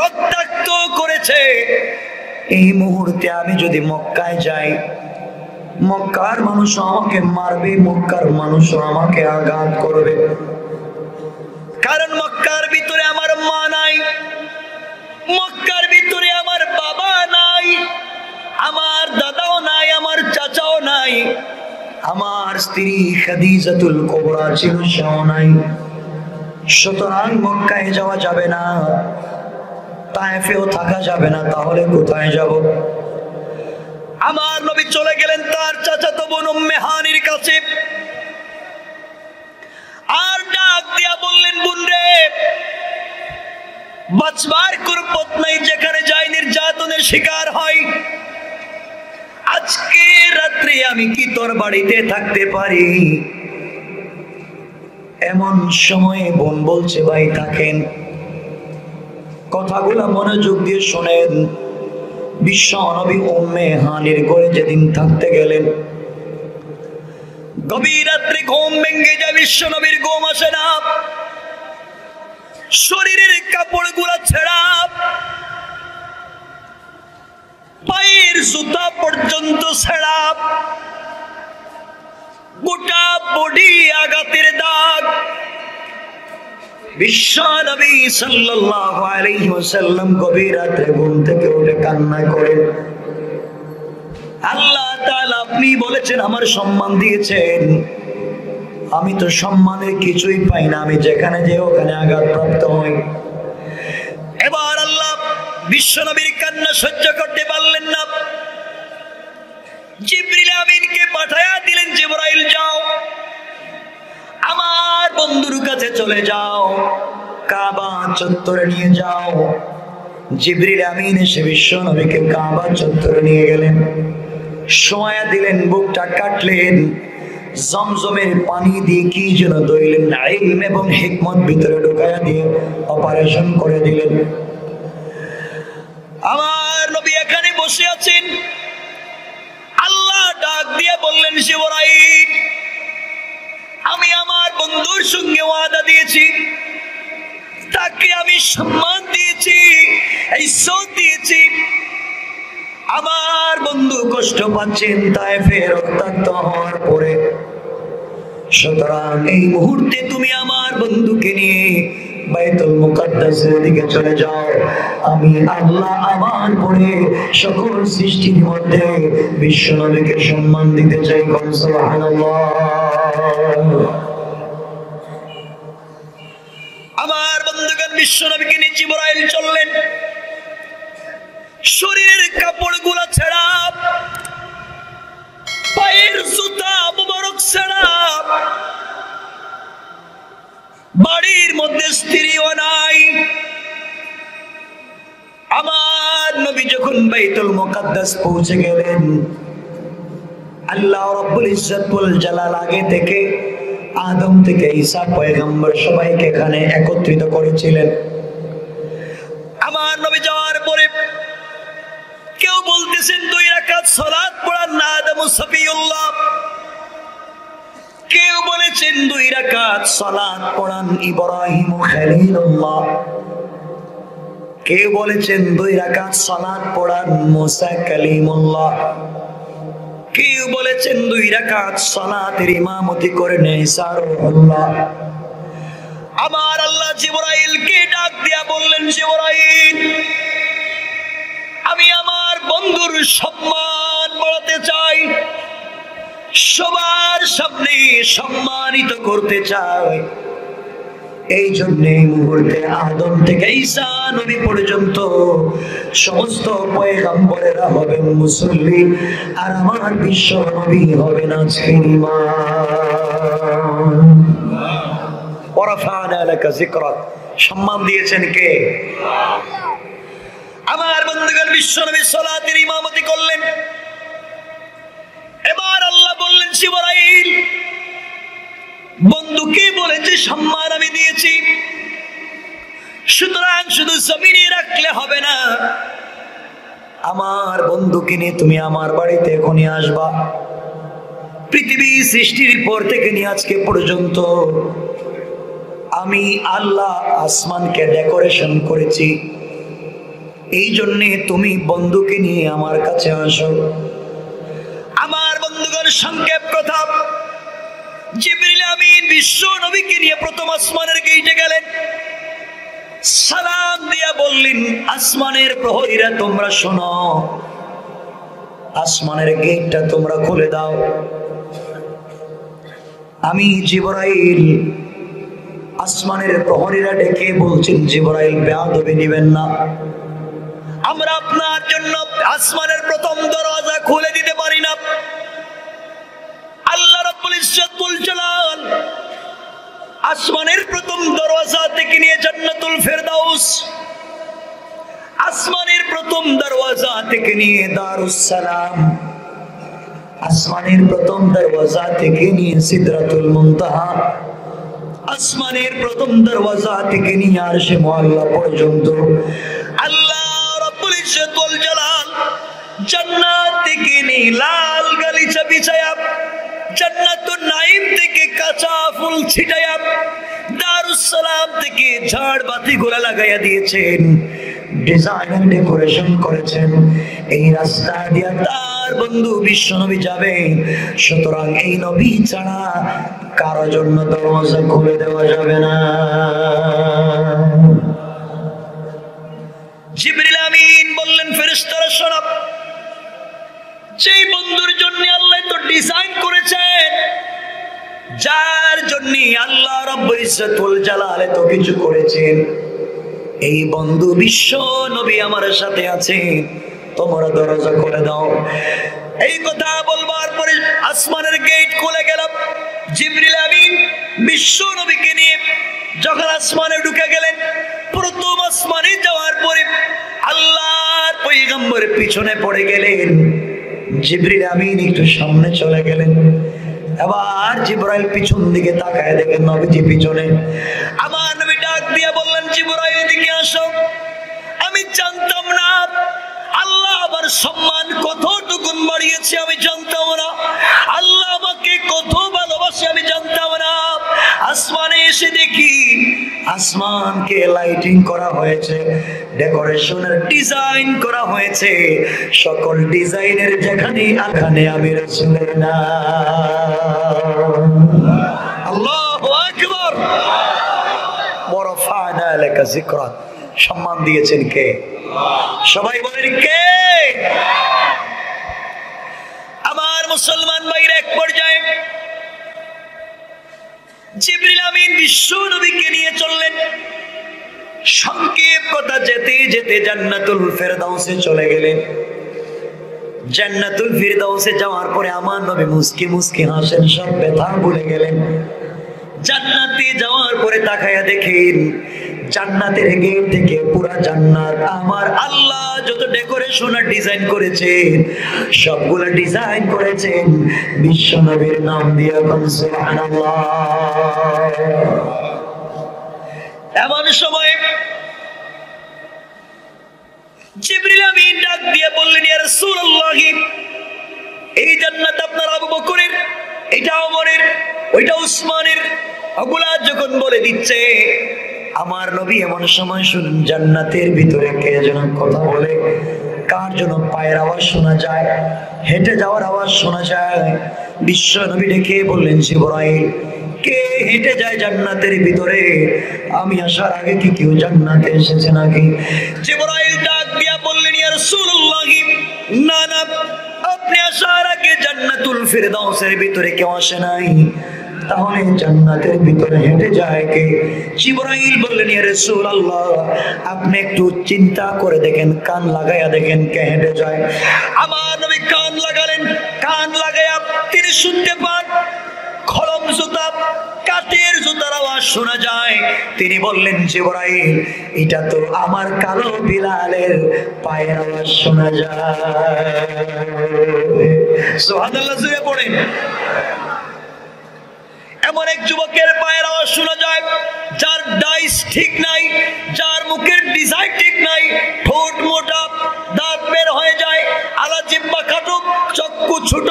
রক্তাক্ত করেছে, এই মুহূর্তে আমি যদি মক্কায় যাই, মক্কার মানুষ আমাকে মারবে, মক্কার মানুষ আমাকে আঘাত করবে। কারণ মক্কার ভিতরে আমার মা নাই, মক্কার ভিতরে আমার বাবা নাই, আমার দাদাও নাই, আমার চাচাও নাই, আমার স্ত্রী খাদিজাতুল কুবরা ছিল সেও নাই। সুতরাং মক্কায় যাওয়া যাবে না, তায়েফেও থাকা যাবে না, তাহলে কোথায় যাব? আমার নবী চলে গেলেন তার চাচাতো বোন উম্মে হানির কাছে, আর ডাক দিয়া বললেন, বোন রে, বাঁচবার কোন পথ নাই, যেখানে যাই নির্যাতনের শিকার হয়। আজকে রাত্রে আমি কি তোর বাড়িতে থাকতে পারি? এমন সময়ে বোন বলছে, ভাই থাকেন। কথাগুলো মনোযোগ দিয়ে শোনেন। বিশ্ব নবী উম্মে হানির ঘরে যেদিন থাকতে গেলেন, গভীর রাত্রে ঘুম ভেঙে যায়, বিশ্ব নবীর ঘুম আসে না, শরীরের কাপড় গুলা ছেঁড়া, পায়ের জুতা পর্যন্ত ছেঁড়া, গোটা বডি আঘাতের দাগ। বিশ্ব নবী সাল্লাল্লাহু আলাইহি ওয়াসাল্লাম গভীর রাতে ঘুম থেকে উঠে কান্না করেন, আল্লাহ তাআলা আপনি বলেছেন আমার সম্মান দিয়েছেন, আমি তো সম্মানের কিছুই পাই না, আমি যেখানে যাই ওখানে আঘাতপ্রাপ্ত হই। এবার আল্লাহ বিশ্ব নবীর কান্না সহ্য করতে পারলেন না, জিবরিল আমিনকে পাঠায়া দিলেন, জিবরাইল যাও আমার বন্ধুর কাছে চলে যাও, কাবা চত্বরে নিয়ে যাও। জিবরিল আমিন এসে বিশ্ব নবীকে কাবা চত্বরে নিয়ে গেলেন, শোয়া দিলেন, বুকটা কাটলেন, জমজমের পানি দিয়ে কি যেন দইলেন, ইলম এবং হিকমত ভিতরে ঢুকায়া দিয়ে অপারেশন করে দিলেন। আমার নবী এখানে বসে আছেন, আল্লাহ ডাক দিয়ে বললেন, জিবরাইল আমি আমার বন্ধুর সঙ্গে ওয়াদা দিয়েছি, তাকে আমি সম্মান দিয়েছি, ইজ্জত দিয়েছি, আমার আমার বন্ধু কষ্ট পাচ্ছেন তায়েফে রক্তাক্ত হওয়ার পরে। সুতরাং এই মুহূর্তে তুমি আমার বন্ধুকে নিয়ে বাইতুল মুকাদ্দাসের দিকে চলে যাও। আমি আল্লাহ আমার পরে সকল সৃষ্টির মধ্যে বিশ্ব নবীকে সম্মান দিতে চাই। সুবহানাল্লাহ। আমার বন্ধুগণ বিশ্ব নবীকে নিয়ে জিবরাইল চললেন। শরীরের কাপড়গুলো ছেড়া, পায়ের জুতা মুবারক ছেড়া, বাড়ির মধ্যে স্ত্রীও নাই। আমার নবী যখন বাইতুল মুকাদ্দাস পৌঁছে গেলেন, আল্লাহ রাব্বুল ইজ্জত ওয়াল জালাল আগে থেকে আদম থেকে ঈসা পয়গম্বর সবাইকে এখানে একত্রিত করেছিলেন। আমার নবী যাওয়ার পরে কেউ বলতেছেন 2 রাকাত সালাত পড়ান না আদম সফিউল্লাহ, কেউ বলেছেন 2 রাকাত সালাত পড়ান ইব্রাহিম খলিলুল্লাহ, কেউ বলেছেন 2 রাকাত সালাত পড়ান মুসা কালিমুল্লাহ, কেউ বলেছেন 2 রাকাত সালাতের ইমামতি করেন ঈসা রূহুল্লাহ। আমার আল্লাহ জিবরাইলকে ডাক দিয়া বললেন, জিবরাইল, আমি আমার বন্ধুর সম্মান বাড়াতে চাই, সবার সামনে সম্মানিত করতে চাই। এই জন্য এই মুহূর্তে আদম থেকে ঈসা নবী পর্যন্ত সমস্ত পয়গম্বরেরা হবেন মুসল্লি, আর আমার বিশ্ব নবী হবেন আজকের ইমাম। ওয়ারাফা'না লাকা যিকরাক, সম্মান দিয়েছেন কে? আমার বন্ধুগণ বিশ্ব নবী সালাতের ইমামতি করলেন। এবার আল্লাহ বললেন, জিবরাইল, বন্ধুকে বলেছে সম্মান আমি দিয়েছি, সুতরাং শুধু জমিনে রাখলে হবে না, আমার বন্ধুকে নিয়ে তুমি আমার বাড়িতে এখনই আসবা। পৃথিবী সৃষ্টির পর থেকে নিয়ে আজকে পর্যন্ত আমি আল্লাহ আসমানকে ডেকোরেশন করেছি, এই জন্যে তুমি বন্ধুকে নিয়ে আমার কাছে আসো। আমার বন্ধুগণ সংক্ষেপ কথা, জিবরিল আমিন বিশ্ব নবীকে নিয়ে প্রথম আসমানের গেটে গেলেন। সালাম দিয়া বললেন, আসমানের প্রহরীরা তোমরা শোনো, আসমানের গেটটা তোমরা খুলে দাও। আমি জিবরাইল, আসমানের প্রহরীরা ডেকে বলছেন, জিবরাইল বেয়াদবি নেবেন না, আমরা আপনার জন্য আসমানের প্রথম দরজা খুলে দিতে পারি না। আল্লাহ রাব্বুল ইজ্জত ওয়াল জালাল আসমানের প্রথম দরজা থেকে নিয়ে জান্নাতুল ফেরদাউস, আসমানের প্রথম দরজা থেকে নিয়ে দারুস সালাম, আসমানের প্রথম দরজা থেকে নিয়ে সিদরাতুল মুনতাহা, আসমানের প্রথম দরজা থেকে নিয়ে আরশে মুআল্লা পর্যন্ত আল্লাহ রাব্বুল ইজ্জত ওয়াল জালাল জান্নাত থেকে নিয়ে লাল গালিচা বিছায়া, জান্নাতুন নাঈম থেকে কাঁচা ফুল ছিটায়া, দারুস সালাম থেকে ঝাড় বাতি গোলা লাগাইয়া দিয়েছেন, ডিজাইনার ডেকোরেশন করেছেন। এই রাস্তা দিয়া তার বন্ধু বিশ্ব নবী যাবেন, সুতরাং এই নবী ছাড়া কারো জন্য দরজা খুলে দেওয়া যাবে না। জিবরিল আমিন বললেন, ফেরেশতারা শোনো, যেই বন্ধুর জন্য আল্লাহ তো ডিজাইন করেছেন, যার জন্য আল্লাহ রাব্বুল ইজ্জত ওয়াল জালাল তো কিছু করেছেন, এই বন্ধু বিশ্ব নবী আমার সাথে আছে, তোমরা দরজা খুলে দাও। এই কথা বলবার পরে আসমানের গেট খুলে গেল। জিবরিল আমিন বিশ্ব নবীকে নিয়ে যখন আসমানে ঢুকে গেলেন, প্রথম আসমানে যাওয়ার পরে আল্লাহর পয়গম্বরের পিছনে পড়ে গেলেন। জিবরিল আমিন একটু সামনে চলে গেলেন, এবার জিবরাইল পিছন দিকে তাকায় দেখেন নবীজি পিছনে। আমার নবী ডাক দিয়ে বললেন, জিবরাইল এদিকে আসো, আমি জানতাম না আল্লাহ আমার সম্মান কতটুকু বাড়িয়েছে, আমি জানতাম না আল্লাহ আমাকে কত ভালোবাসে, আমি জানতাম না। আসমানে এসে দেখি আসমানকে লাইটিং করা হয়েছে, ডেকোরেশনের ডিজাইন করা হয়েছে, সকল ডিজাইনের যেখানে আখানে আমি রাসূলের নাম। আল্লাহু আকবার। ওয়ারাফা'না লাকা যিকরাক, সম্মান দিয়েছেন কে? সবাই বলেন কে? আমার মুসলমান ভাইরা, এক পর্যায়ে জিবরিল আমিন বিশ্ব নবীকে নিয়ে চললেন। সংক্ষেপ কথা, যেতে যেতে জান্নাতুল ফেরদাউসে চলে গেলেন। জান্নাতুল ফেরদাউসে যাওয়ার পরে আমার নবী মুস্কি মুস্কি হাসেন, সব ব্যথা ভুলে গেলেন। জান্নাতে যাওয়ার পরে তাকায়া দেখেন জান্নাতের গেট থেকে পুরা জান্নাত আমার আল্লাহ যত ডেকোরেশন আর ডিজাইন করেছেন সবগুলা ডিজাইন করেছেন বিশ্ব নবীর নাম দিয়ে। সুবহানাল্লাহ। এমন সময় জিবরিল আমিন ডাক দিয়ে বললেন, ইয়া রাসূলুল্লাহ, এই জান্নাত আপনার আবু বকরের, এটা ওমরের, ওইটা উসমানের। ওগুলা যখন বলে দিচ্ছে আমার নবী এমন সময় শুনুন জান্নাতের ভিতরে কে যেন কথা বলে, কার যেন পায়ের আওয়াজ শোনা যায়, হেঁটে যাওয়ার আওয়াজ শোনা যায়। বিশ্ব নবী ডেকে বললেন, জিবরাইল, কে হেঁটে যায় জান্নাতের ভিতরে? আমি আসার আগে কি কেউ জান্নাতে এসেছে নাকি? জিবরাইল ডাক দিয়া বললেন, ইয়া রাসূলুল্লাহ, না না, আপনি আসার আগে জান্নাতুল ফিরদাউসের ভিতরে কেউ আসে নাই, তাহলে জান্নাতের ভিতরে হেঁটে যায় কে? জিবরাইল বললেন, ইয়া রাসূলুল্লাহ, আপনি একটু চিন্তা করে দেখেন, কান লাগায়া দেখেন কে হেঁটে যায়। আমার নবী কান লাগালেন, কান লাগায়া তিনি শুনতে পান খলম জুতা, কাঠের জুতার আওয়াজ শোনা যায়। তিনি বললেন, জিবরাইল, এটা তো আমার কালো বিলালের পায়ের আওয়াজ শোনা যায়। সুবহানাল্লাহ, জোরে পড়েন। এমন এক যুবকের পায়ের আওয়াজ শোনা যায় যার ডাইস ঠিক নাই, যার মুখের ডিজাইন ঠিক নাই, ঠোঁট মোটা, দাঁত বের হয়ে যায়, আলা জিহ্বা খাটো, চক্ষু ছোট,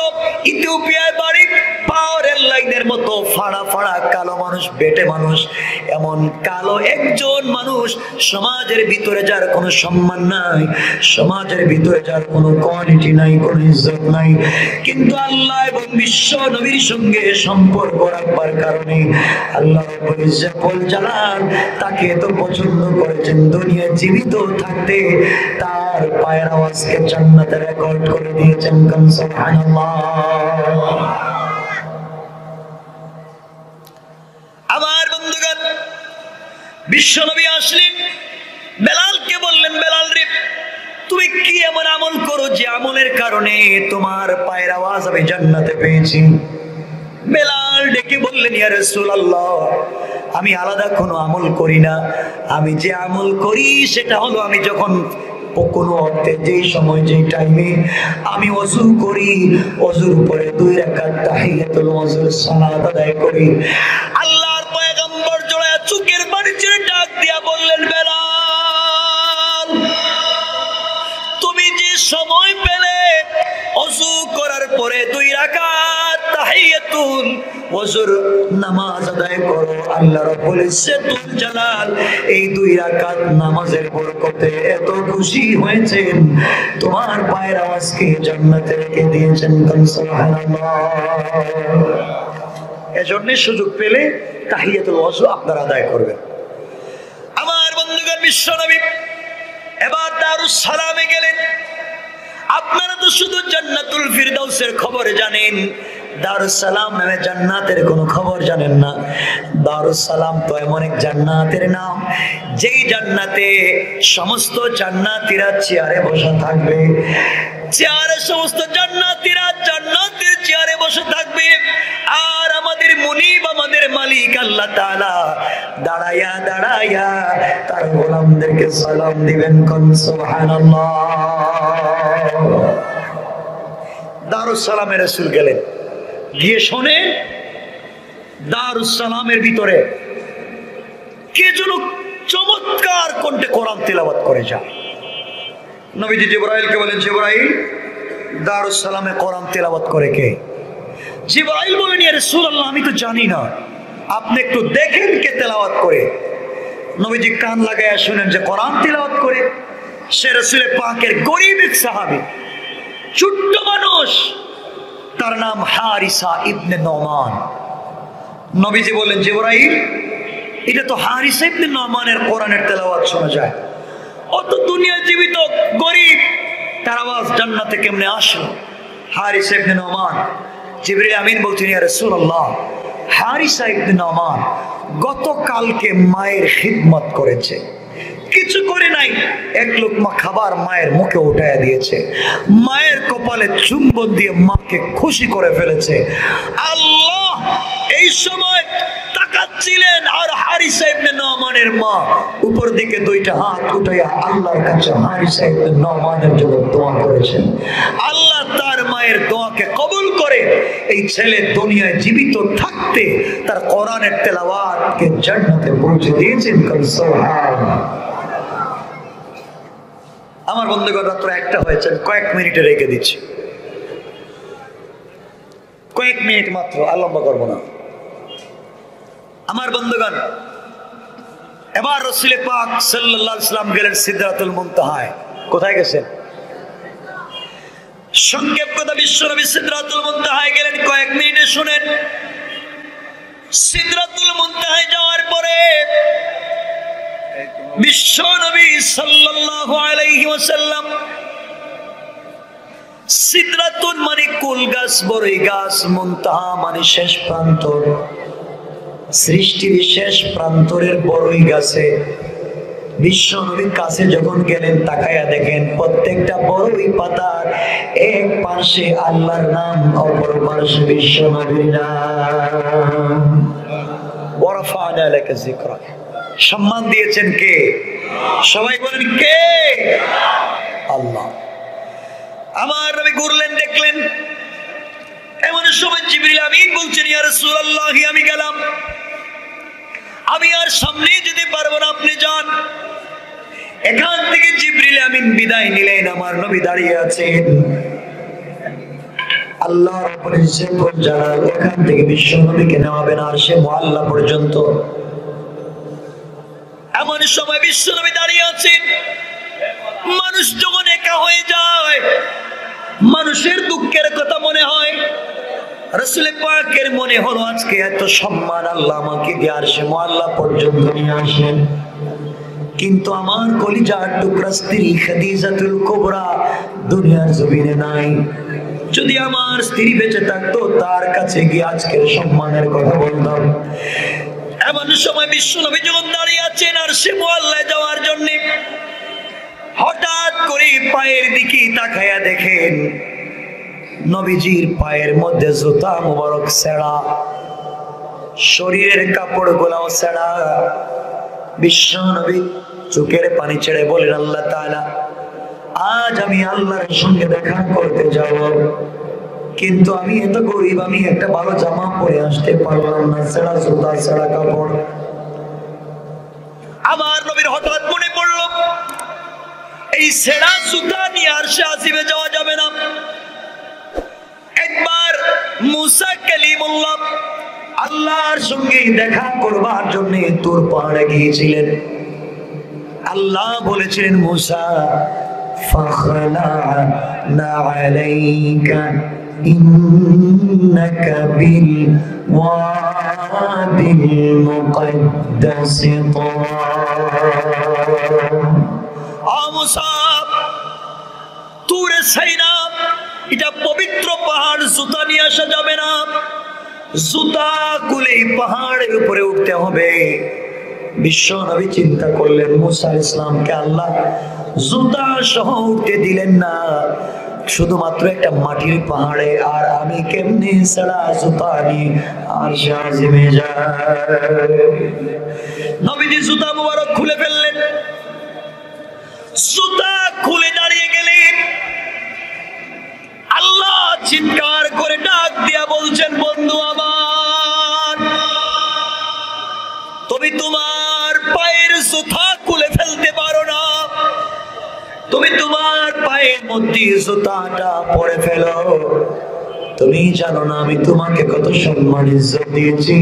ইথিওপিয়ায় বাড়ি, পাওয়ারের লাইনের মতো ফাড়া ফাড়া কালো মানুষ, বেটে মানুষ। এমন কালো একজন মানুষ সমাজের ভিতরে যার কোনো সম্মান নাই, সমাজের ভিতরে যার কোনো কোয়ালিটি নাই, কোনো ইজ্জত নাই, কিন্তু আল্লাহ এবং বিশ্ব নবীর সঙ্গে সম্পর্ক রাখবার কারণে আল্লাহ রাব্বুল ইজ্জত ওয়াল জালাল তাকে এত পছন্দ করেছেন, দুনিয়া জীবিত থাকতে তার পায়ের আওয়াজকে জান্নাতে রেকর্ড করে দিয়েছেন। সুবহানাল্লাহ। আমার বন্ধুগণ, বিশ্ব নবী আসলেন, বেলালকে বললেন, বেলাল রে, তুমি কি এমন আমল করো যে আমলের কারণে তোমার পায়ের আওয়াজ আমি জান্নাতে পেয়েছি? বেলাল ডেকে বললেন, ইয়া রাসূলুল্লাহ, আমি আলাদা কোনো আমল করি না, আমি যে আমল করি সেটা হলো আমি যখন কোনো অর্থে যেই সময় যেই টাইমে আমি ওযু করি, ওযুর উপরে 2 রাকাত তাহিয়াতুল ওযুর সালাত আদায় করি। আল্লাহর পয়গম্বর জোড়ায় চোখের পানি ছেড়ে ডাক দিয়া বললেন, বেলাল, তুমি যে সময় পেলে ওযু করার পরে 2 রাকাত তাহিয়াতুল ওযুর নামাজ আদায় করো। আল্লাহ রাব্বুল ইজ্জতুল জালাল এই 2 রাকাত নামাজের বরকতে এত খুশি হয়েছেন, তোমার পায়ের আওয়াজকে জান্নাতে রেখে দিয়েছেন। সুবহানাল্লাহ। এজন্য সুযোগ পেলে তাহিয়াতুল ওযু আপনারা আদায় করবেন। আমার বন্ধুগণ, বিশ্ব নবী এবার দারুস সালামে গেলেন। আপনারা তো শুধু জান্নাতুল ফিরদাউসের খবর জানেন, দারুস সালাম নামে জান্নাতের কোনো খবর জানেন না। দারুস সালাম তো এমন এক জান্নাতের নাম যেই জান্নাতে সমস্ত জান্নাতীরা চেয়ারে বসে থাকবে, চেয়ারে সমস্ত জান্নাতীরা জান্নাতের চেয়ারে বসে থাকবে, আর আমাদের মুনিব, আমাদের মালিক আল্লাহ তাআলা দাঁড়ায়া দাঁড়ায়া তার গোলামদেরকে সালাম দিবেন। কোন সুবহানাল্লাহ। দারুস সালামে রাসূল গেলেন, গিয়ে শোনে দারুস সালামের ভিতরে কে যেন চমৎকার কণ্ঠে কোরআন তেলাওয়াত করে যায়। নবীজি জিবরাইলকে বলেন, জিবরাইল, দারুস সালামে কোরআন তেলাওয়াত করে কে? জিবরাইল বলেন, ইয়া রাসূলুল্লাহ, আমি তো জানি না, আপনি একটু দেখেন কে তেলাওয়াত করে। নবীজি কান লাগাইয়া শুনেন যে কোরআন তিলাওয়াত করে। সে রাসূলের পাকের গরীব এক সাহাবী, ছোট্ট মানুষ, তার নাম হারিসা ইবনে নোমান। নবীজি বলেন, জিবরাইল, এটা তো হারিসা ইবনে নোমানের কোরআনের তেলাওয়াত শোনা যায়। অত দুনিয়া জীবিত গরীব, তার আওয়াজ জান্নাতে কেমনে আসলো? হারিসা ইবনে নোমান। জিবরাইল আমিন বলছেন, ইয়া রাসূলুল্লাহ, হারিসা ইবনে নোমান গতকালকে মায়ের খিদমত করেছে, কিছু করে নাই, এক লোকমা খাবার মায়ের মুখে উঠাইয়া দিয়েছে, মায়ের কপালে চুম্বন দিয়ে মাকে খুশি করে ফেলেছে। আল্লাহ এই সময় তাকাচ্ছিলেন, আর হারিসা ইবনে নোমানের মা উপর দিকে দুইটা হাত উঠাইয়া আল্লাহর কাছে হারিসা ইবনে নোমানের জন্য দোয়া করেছেন। আল্লাহ তার মায়ের দোয়াকে কবুল করে এই ছেলে দুনিয়ায় জীবিত থাকতে তার কোরআনের তেলাওয়াতকে জান্নাতে পৌঁছে দিয়েছেন। সুবহানাল্লাহ। আমার বন্ধুগণ, রাত্র একটা হয়েছে, কয়েক মিনিটে রেখে দিচ্ছি, কয়েক মিনিট মাত্র, আর লম্বা করবো না। আমার বন্ধুগণ, এবার রাসূল পাক সাল্লাল্লাহু আলাইহি ওয়াসাল্লাম গেলেন সিদরাতুল মুনতাহায়। কোথায় গেছেন? সংক্ষেপ কথা, বিশ্বনবী সিদরাতুল মুনতাহায় গেলেন। কয়েক মিনিটে শুনেন। সিদরাতুল মুনতাহায় যাওয়ার পরে বিশ্বনবী সাল্লাল্লাহু আলাইহি ওয়াসাল্লাম, সিদরাতুল মানে কুল গাছ, বড়ই গাছ, মুনতাহা মানে শেষ প্রান্ত, সৃষ্টির শেষ প্রান্তরের বড়ই গাছে বিশ্বনবীর কাছে যখন গেলেন, তাকায়া দেখেন প্রত্যেকটা বড়ই পাতার এক পাশে আল্লাহর নাম, অপর পাশে বিশ্বনবীর নাম। ওয়ারাফা'না লাকা যিকরাক, সম্মান দিয়েছেন কে? সবাই বলেন কে? আল্লাহ। আমার নবী ঘুরলেন, দেখলেন, এমন সময় জিবরিল আমিন বলছেন, ইয়া রাসূলুল্লাহ, আমি গেলাম, আমি আর সামনে যেতে পারবো না, আপনি যান। এখান থেকে জিবরিল আমিন বিদায় নিলেন। আমার নবী দাঁড়িয়ে আছেন, আল্লাহ রাব্বুল ইজ্জত জালাল এখান থেকে বিশ্ব নবীকে নেওয়াবেন আরশে মুআল্লা পর্যন্ত। এমন সময় বিশ্ব নবী দাঁড়িয়ে আছেন। মানুষ যখন একা হয়ে যায়, মানুষের দুঃখের কথা মনে হয়। রাসূল পাকের মনে হলো, আজকে এত সম্মান আল্লাহ আমাকে দিয়ে আরশে মুআল্লা পর্যন্ত নিয়ে আসেন, কিন্তু আমার কলিজার টুকরা স্ত্রী খাদিজাতুল কুবরা দুনিয়ার জমিনে নাই। যদি আমার স্ত্রী বেঁচে থাকতো, তার কাছে গিয়ে আজকের সম্মানের কথা বলতাম। এমন সময় বিশ্বনবী যখন দাঁড়িয়ে আছেন আরশে মুআল্লায় যাওয়ার জন্য, হঠাৎ করে পায়ের দিকে তাকায়া দেখেন নবীজির পায়ের মধ্যে জুতা মুবারক ছেঁড়া, শরীরের কাপড় গুলাও ছেঁড়া। বিশ্বনবী চোখের পানি ছেড়ে বলেন, আল্লাহ তাআলা, আজ আমি আল্লাহর সঙ্গে দেখা করতে যাব, কিন্তু আমি এত গরিব, আমি একটা ভালো জামা পরে আসতে পারলাম না, ছেঁড়া জুতা, ছেঁড়া কাপড়। আমার নবীর হঠাৎ মনে পড়ল, এই ছেঁড়া জুতা নিয়ে আরশে আজিমে যাওয়া যাবে না। একবার মুসা কালিমুল্লাহ আল্লাহর সঙ্গে দেখা করবার জন্য তুর পাহাড়ে গিয়েছিলেন। আল্লাহ বলেছিলেন, মুসা, ফাখলা'না আলাইকা ইন্নাকা বিল ওয়াদিল মুকদ্দাস তুওয়া। মুসা, তুরে সাইনা, এটা পবিত্র পাহাড়, জুতা নিয়ে আসা যাবে না, জুতা খুলে পাহাড়ের উপরে উঠতে হবে। বিশ্ব নবী চিন্তা করলেন, মুসা আলাইহিস সালামকে আল্লাহ জুতা সহ উঠতে দিলেন না, শুধুমাত্র একটা মাটির পাহাড়ে, আর আমি কেমনি ছাড়া জুতা নিয়ে আরশে আজিমে যাই? নবীজি জুতা মুবারক খুলে ফেললেন, জুতা খুলে দাঁড়িয়ে গেলেন। আল্লাহ চিৎকার করে ডাক দিয়া বলছেন, বন্ধু আমার, তুমি তোমার পায়ের জুতা খুলে ফেলতে পারো না, তুমি তোমার পায়ের মধ্যে জুতাটা পরে ফেলো। তুমি জানো না আমি তোমাকে কত সম্মান ইজ্জত দিয়েছি,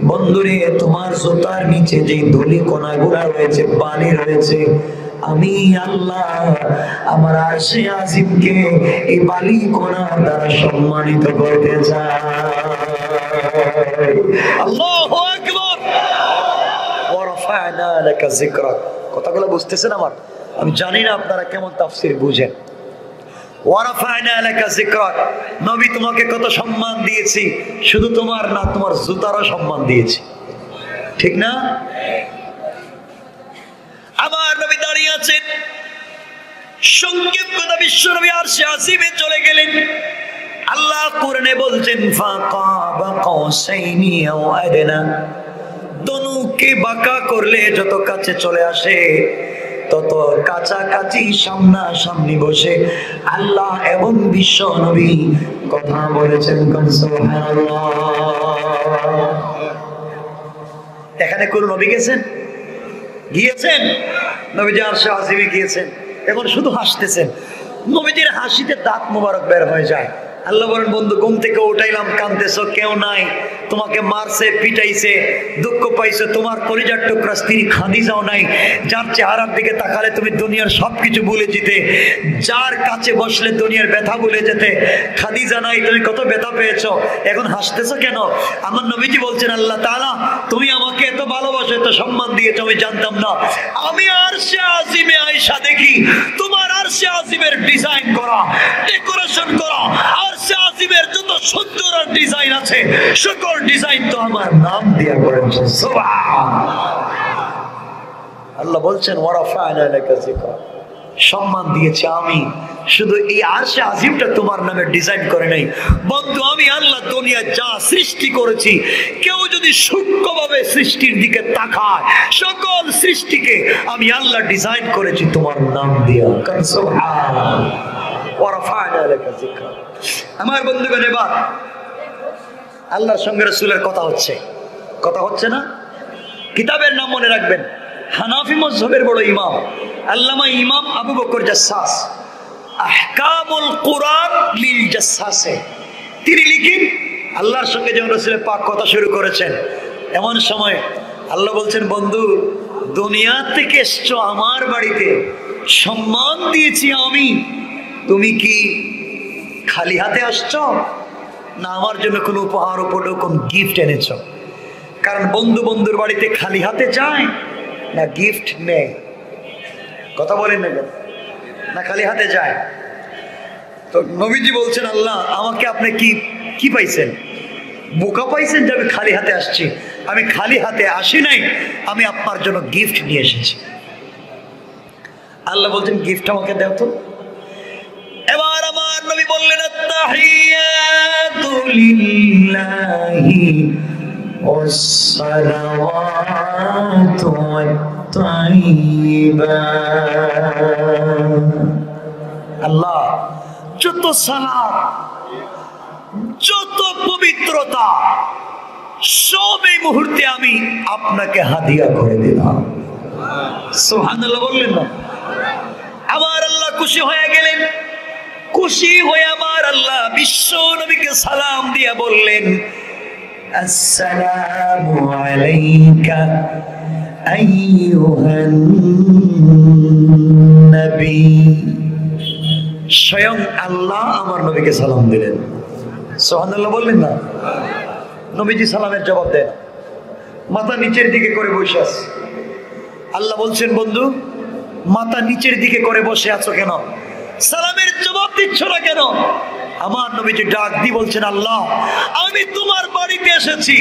বন্ধুরে তোমার জুতার নিচে যে ধুলি কণাগুলা রয়েছে, বালি রয়েছে, আমি আল্লাহ আমার আরশে আজিমকে এই বালি কণার দ্বারা সম্মানিত করতে চাই। আল্লাহু আকবার। ওয়া রাফা'না লাকা যিকরাক। কথাগুলো বুঝতেছেন আমার? আমি জানি না আপনারা কেমন তাফসীর বুঝেন। ওয়া রাফা'না লাকা যিকরাক, নবী তোমাকে কত সম্মান দিয়েছি, শুধু তোমার না, তোমার জুতারও সম্মান দিয়েছি, ঠিক না? আমার নবী দাঁড়িয়ে আছেন, সংক্ষেপ কথা, বিশ্ব নবী আরশে আজিমে চলে গেলেন। আল্লাহ কোরআনে বলছেন ফাকাবা কাউসাইনি আও আদনা, দনুকে বাঁকা করলে যত কাছে চলে আসে তত কাছাকাছি সামনাসামনি বসে আল্লাহ এবং বিশ্ব নবী কথা বলেছেন। সুবহানাল্লাহ। এখানে কোন নবী গেছেন? গিয়েছেন? নবীজি আরশে আজিমে গিয়েছেন, এখন শুধু হাসতেছেন। নবীজির হাসিতে দাঁত মোবারক বের হয়ে যায়। আল্লাহ বলেন, বন্ধু ঘুম থেকে উঠাইলাম, কাঁদতেছো, কেউ নাই, তোমাকে মারছে, পিটাইছে, দুঃখ পাইছো, তোমার কলিজার টুকরা স্ত্রী খাদিজাও নাই, যার চেহারার দিকে তাকালে তুমি দুনিয়ার সবকিছু ভুলে যেতে, যার কাছে বসলে দুনিয়ার ব্যথা ভুলে যেতে, খাদিজা নাই, তুমি কত ব্যথা পেয়েছো, এখন হাসতেছো কেন? আমার নবীজি বলছেন, আল্লাহ তাআলা তুমি আমাকে এত ভালোবাসো, এত সম্মান দিয়েছো, আমি জানতাম না। আমি আরশে আজিমে আয়েশা দেখি তোমার আরশে আজিমের ডিজাইন করা, ডেকোরেশন করা, আরশে আজিমের যত সুন্দর ডিজাইন আছে সকল ডিজাইন তো আমার নাম দিয়া করেছে। সুবহানাল্লাহ। আল্লাহ বলছেন ওয়া রাফা'না লাকা যিকরাক, সম্মান দিয়েছি আমি, শুধু এই আরশে আজিমটা তোমার নামে ডিজাইন করে নাই। বন্ধু, আমি আল্লাহ দুনিয়া যা সৃষ্টি করেছি, কেউ যদি সূক্ষ্মভাবে সৃষ্টির দিকে তাকায়, সকল সৃষ্টিকে আমি আল্লাহ ডিজাইন করেছি তোমার নাম দিয়া। সুবহানাল্লাহ। ওয়া রাফা'না লাকা যিকরাক। আমার বন্ধুগণ, এবার আল্লাহর সঙ্গে রাসূলের কথা হচ্ছে, কথা হচ্ছে না? কিতাবের নাম মনে রাখবেন, হানাফি মাযহাবের বড় ইমাম আল্লামা ইমাম আবু বকর জাসসাস, আহকামুল কুরআন লিল জাসসাসে, তিনি লিখেন আল্লাহর সঙ্গে যখন রাসূলের পাক কথা শুরু করেছেন, এমন সময় আল্লাহ বলছেন, বন্ধু দুনিয়া থেকে এসছো আমার বাড়িতে, সম্মান দিয়েছি আমি, তুমি কি খালি হাতে আসছো না আমার জন্য কোনো উপহার উপহার কোন গিফট এনেছো? কারণ বন্ধু বন্ধুর বাড়িতে খালি হাতে যায় না গিফট নেয়? কথা বলেন না কেন? না খালি হাতে যায়? তো নবীজি বলছেন, আল্লাহ আমাকে আপনি কি কি পাইছেন? বোকা পাইছেন যে আমি খালি হাতে আসছি? আমি খালি হাতে আসি নাই, আমি আপনার জন্য গিফট নিয়ে এসেছি। আল্লাহ বলছেন, গিফট আমাকে দাও তো। এবার আমার নবী বললেন, আত-তাহিয়াতু লিল্লাহি ওয়াস-সালাওয়াতু ওয়াত-তাইয়্যিবাত। আল্লাহ যত সালাত, যত পবিত্রতা সব এই মুহূর্তে আমি আপনাকে হাদিয়া করে দিলাম। সুবহানাল্লাহ বললেন না? আমার আল্লাহ খুশি হয়ে গেলেন। খুশি হয়ে আমার আল্লাহ বিশ্ব নবীকে সালাম দিয়ে বললেন, আসসালামু আলাইকা আইয়ুহান নবী। স্বয়ং আল্লাহ আমার নবীকে সালাম দিলেন। সুবহানাল্লাহ বললেন না? নবীজি সালামের জবাব দেন, মাথা নিচের দিকে করে বসে আছে। আল্লাহ বলছেন, বন্ধু মাথা নিচের দিকে করে বসে আছো কেন? সালামের জবাব দিচ্ছ না কেন? আমার নবীজি ডাক দিয়ে বলছেন, আল্লাহ আমি তোমার বাড়িতে এসেছি,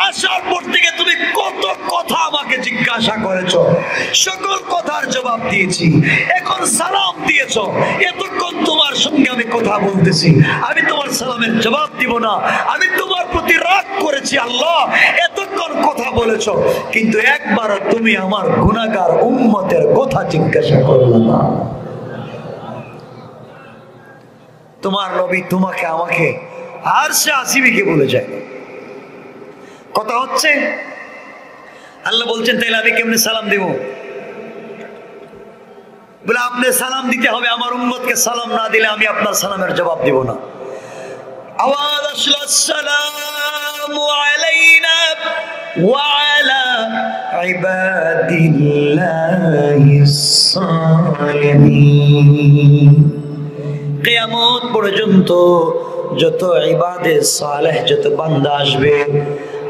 আসার পর থেকে তুমি কত কথা আমাকে জিজ্ঞাসা করেছো, সকল কথার জবাব দিয়েছি, এখন সালাম দিয়েছো, এতক্ষণ তোমার সঙ্গে আমি কথা বলতেছি, আমি তোমার সালামের জবাব দিব না? আমি তোমার প্রতি রাগ করেছি আল্লাহ, এতক্ষণ কথা বলেছো, কিন্তু একবার তুমি আমার গুনাহগার উম্মতের কথা জিজ্ঞাসা করলে না। তোমার নবী তোমাকে আমাকে আরশে আজিমে বলে যায়। কথা হচ্ছে? আল্লাহ বলছেন, তাইলে আমি কেমনে সালাম দিব? বলে আপনি সালাম দিতে হবে, আমার উম্মতকে সালাম না দিলে আমি আপনার সালামের জবাব দিব না। আওয়াজ আসলো, আসসালামু আলাইনা وعلى عباد الله الصالحين কিয়ামত পর্যন্ত যত ইবাদে সালেহ যত বান্দা আসবে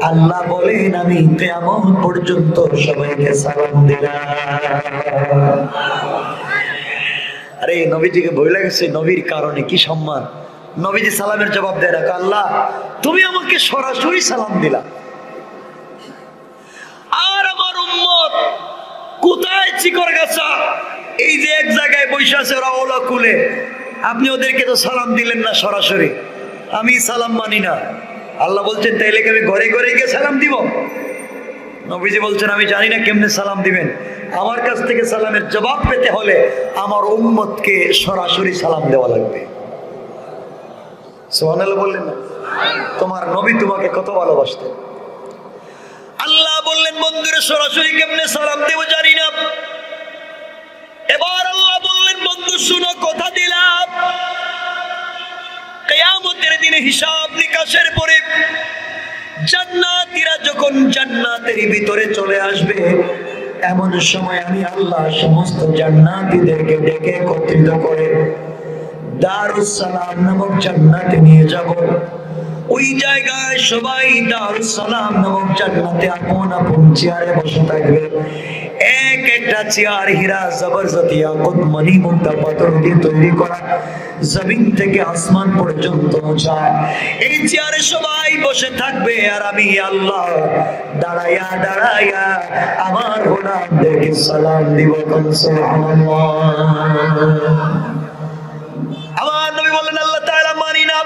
আল্লাহ বলেন আমি কিয়ামত পর্যন্ত সবাইকে সালাম দিলাম। আরে নবীজিকে ভয় লাগছে, নবীর কারণে কি সম্মান। নবীজি সালামের জবাব দেয় না, আল্লাহ তুমি আমাকে সরাসরি সালাম দিলা, আর আমার উম্মত কোথায় চিকর গাছা এই যে এক জায়গায় বসে আছে ওরা ওলা কুলে, আপনি ওদেরকে তো সালাম দিলেন না সরাসরি, আমি সালাম মানি না। আল্লাহ বলছেন তাইলে কি আমি ঘরে ঘরে গিয়ে সালাম দিব? নবীজি বলছেন আমি জানি না কেমনে সালাম দিবেন, আমার কাছ থেকে সালামের জবাব পেতে হলে আমার উম্মতকে সরাসরি সালাম দেওয়া লাগবে। সুবহানাল্লাহ বললেন না? তোমার নবী তোমাকে কত ভালোবাসতেন। আল্লাহ বললেন বন্ধুরে সরাসরি কেমনে সালাম দেব জানি না। এবার আল্লাহ বললেন বন্ধু শুনো কথা দিলাম, কিয়ামতের দিনে হিসাব নিকাশের পরে জান্নাতীরা যখন জান্নাতের ভিতরে চলে আসবে, এমন সময় আমি আল্লাহ সমস্ত জান্নাতীদেরকে ডেকে একত্রিত করে দারুস সালাম নামক জান্নাতে নিয়ে যাব। ওই জায়গায় সবাই দারুস সালাম নামক জান্নাতে আপন আপন চেয়ারে বসে থাকবে। এক একটা চেয়ার হীরা জবরদস্ত ইয়াকুত মণি মুক্তা পাথর দিয়ে তৈরি করা, জমিন থেকে আসমান পর্যন্ত উঁচা। এই চেয়ারে সবাই বসে থাকবে আর আমি আল্লাহ দাঁড়ায়া দাঁড়ায়া আমার গোলামদেরকে সালাম দিব। সুবহানাল্লাহ। আমার নবী বললেন আল্লাহ তাআলা মানি না,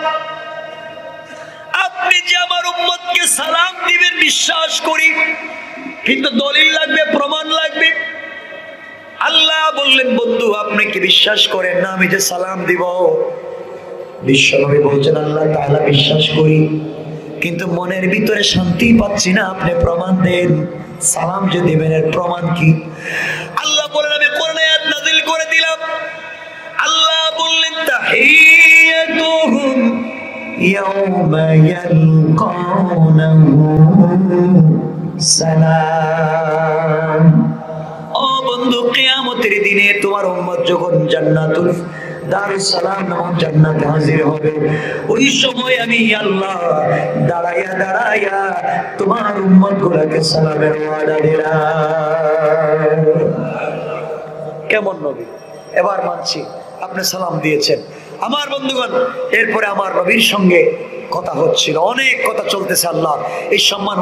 আপনি যে আমার উম্মতকে সালাম দিবেন বিশ্বাস করি, কিন্তু দলিল লাগবে, প্রমাণ লাগবে। আল্লাহ বললেন বন্ধু আপনি কি বিশ্বাস করেন না আমি যে সালাম দিব? বিশ্বনবী বলছেন আল্লাহ তাআলা বিশ্বাস করি, কিন্তু মনের ভিতরে শান্তি পাচ্ছি না, আপনি প্রমাণ দেন। সালাম যে দিবেন এর প্রমাণ কি? আল্লাহ বলেন আমি কোরআনে আয়াত নাযিল করে দিলাম। আল্লাহ বললেন তাহিয়াতুহুম ইয়াওমা ইয়ালকাউনাহু সালাম। ও বন্ধু কিয়ামতের দিনে তোমার উম্মত যখন জান্নাতুল দারুস সালাম নামক জান্নাতে হাজির হবে, ওই সময় আমি আল্লাহ দাঁড়ায়া দাঁড়ায়া তোমার উম্মত গুলাকে সালামের ওয়াদা দিলাম। কেমন নবী? এবার মানছি আপনি সালাম দিয়েছেন। আমার বন্ধুগণ এরপরে আমার নবীর সঙ্গে কথা হচ্ছিল, অনেক কথা চলতেছে। আল্লাহ এই সম্মান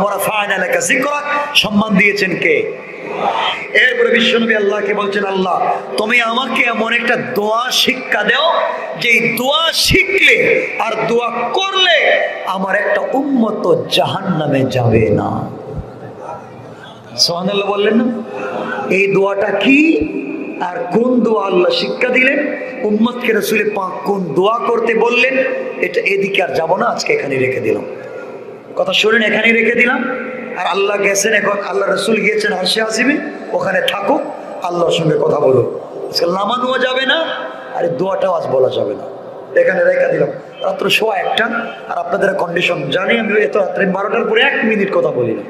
সম্মান দিয়েছেন কে? এরপরে বিশ্বনবী আল্লাহকে বলছেন আল্লাহ তুমি আমাকে এমন একটা দোয়া শিক্ষা দাও যে দোয়া শিখলে আর দোয়া করলে আমার একটা উম্মত জাহান্নামে যাবে না। সুবহানাল্লাহ বললেন না? এই দোয়াটা কি আর কোন দোয়া আল্লাহ শিক্ষা দিলেন, উম্মতকে রাসূল পাক কোন দোয়া করতে বললেন, এটা এদিকে আর যাব না, আজকে এখানে রেখে দিলাম। কথা শুনেন, এখানেই রেখে দিলাম। আর আল্লাহ গেছেন, এখন আল্লাহ রাসূল গিয়েছেন আরশে আসিমে, ওখানে থাকুক, আল্লাহর সঙ্গে কথা বলুন। আজকে নামানোও যাবে না আর দোয়াটাও আজ বলা যাবে না, এখানে রেখে দিলাম। রাত্র 1:15 আর আপনাদের কন্ডিশন জানি আমি, এত রাত্রে 12টার পরে 1 মিনিট কথা বলি না।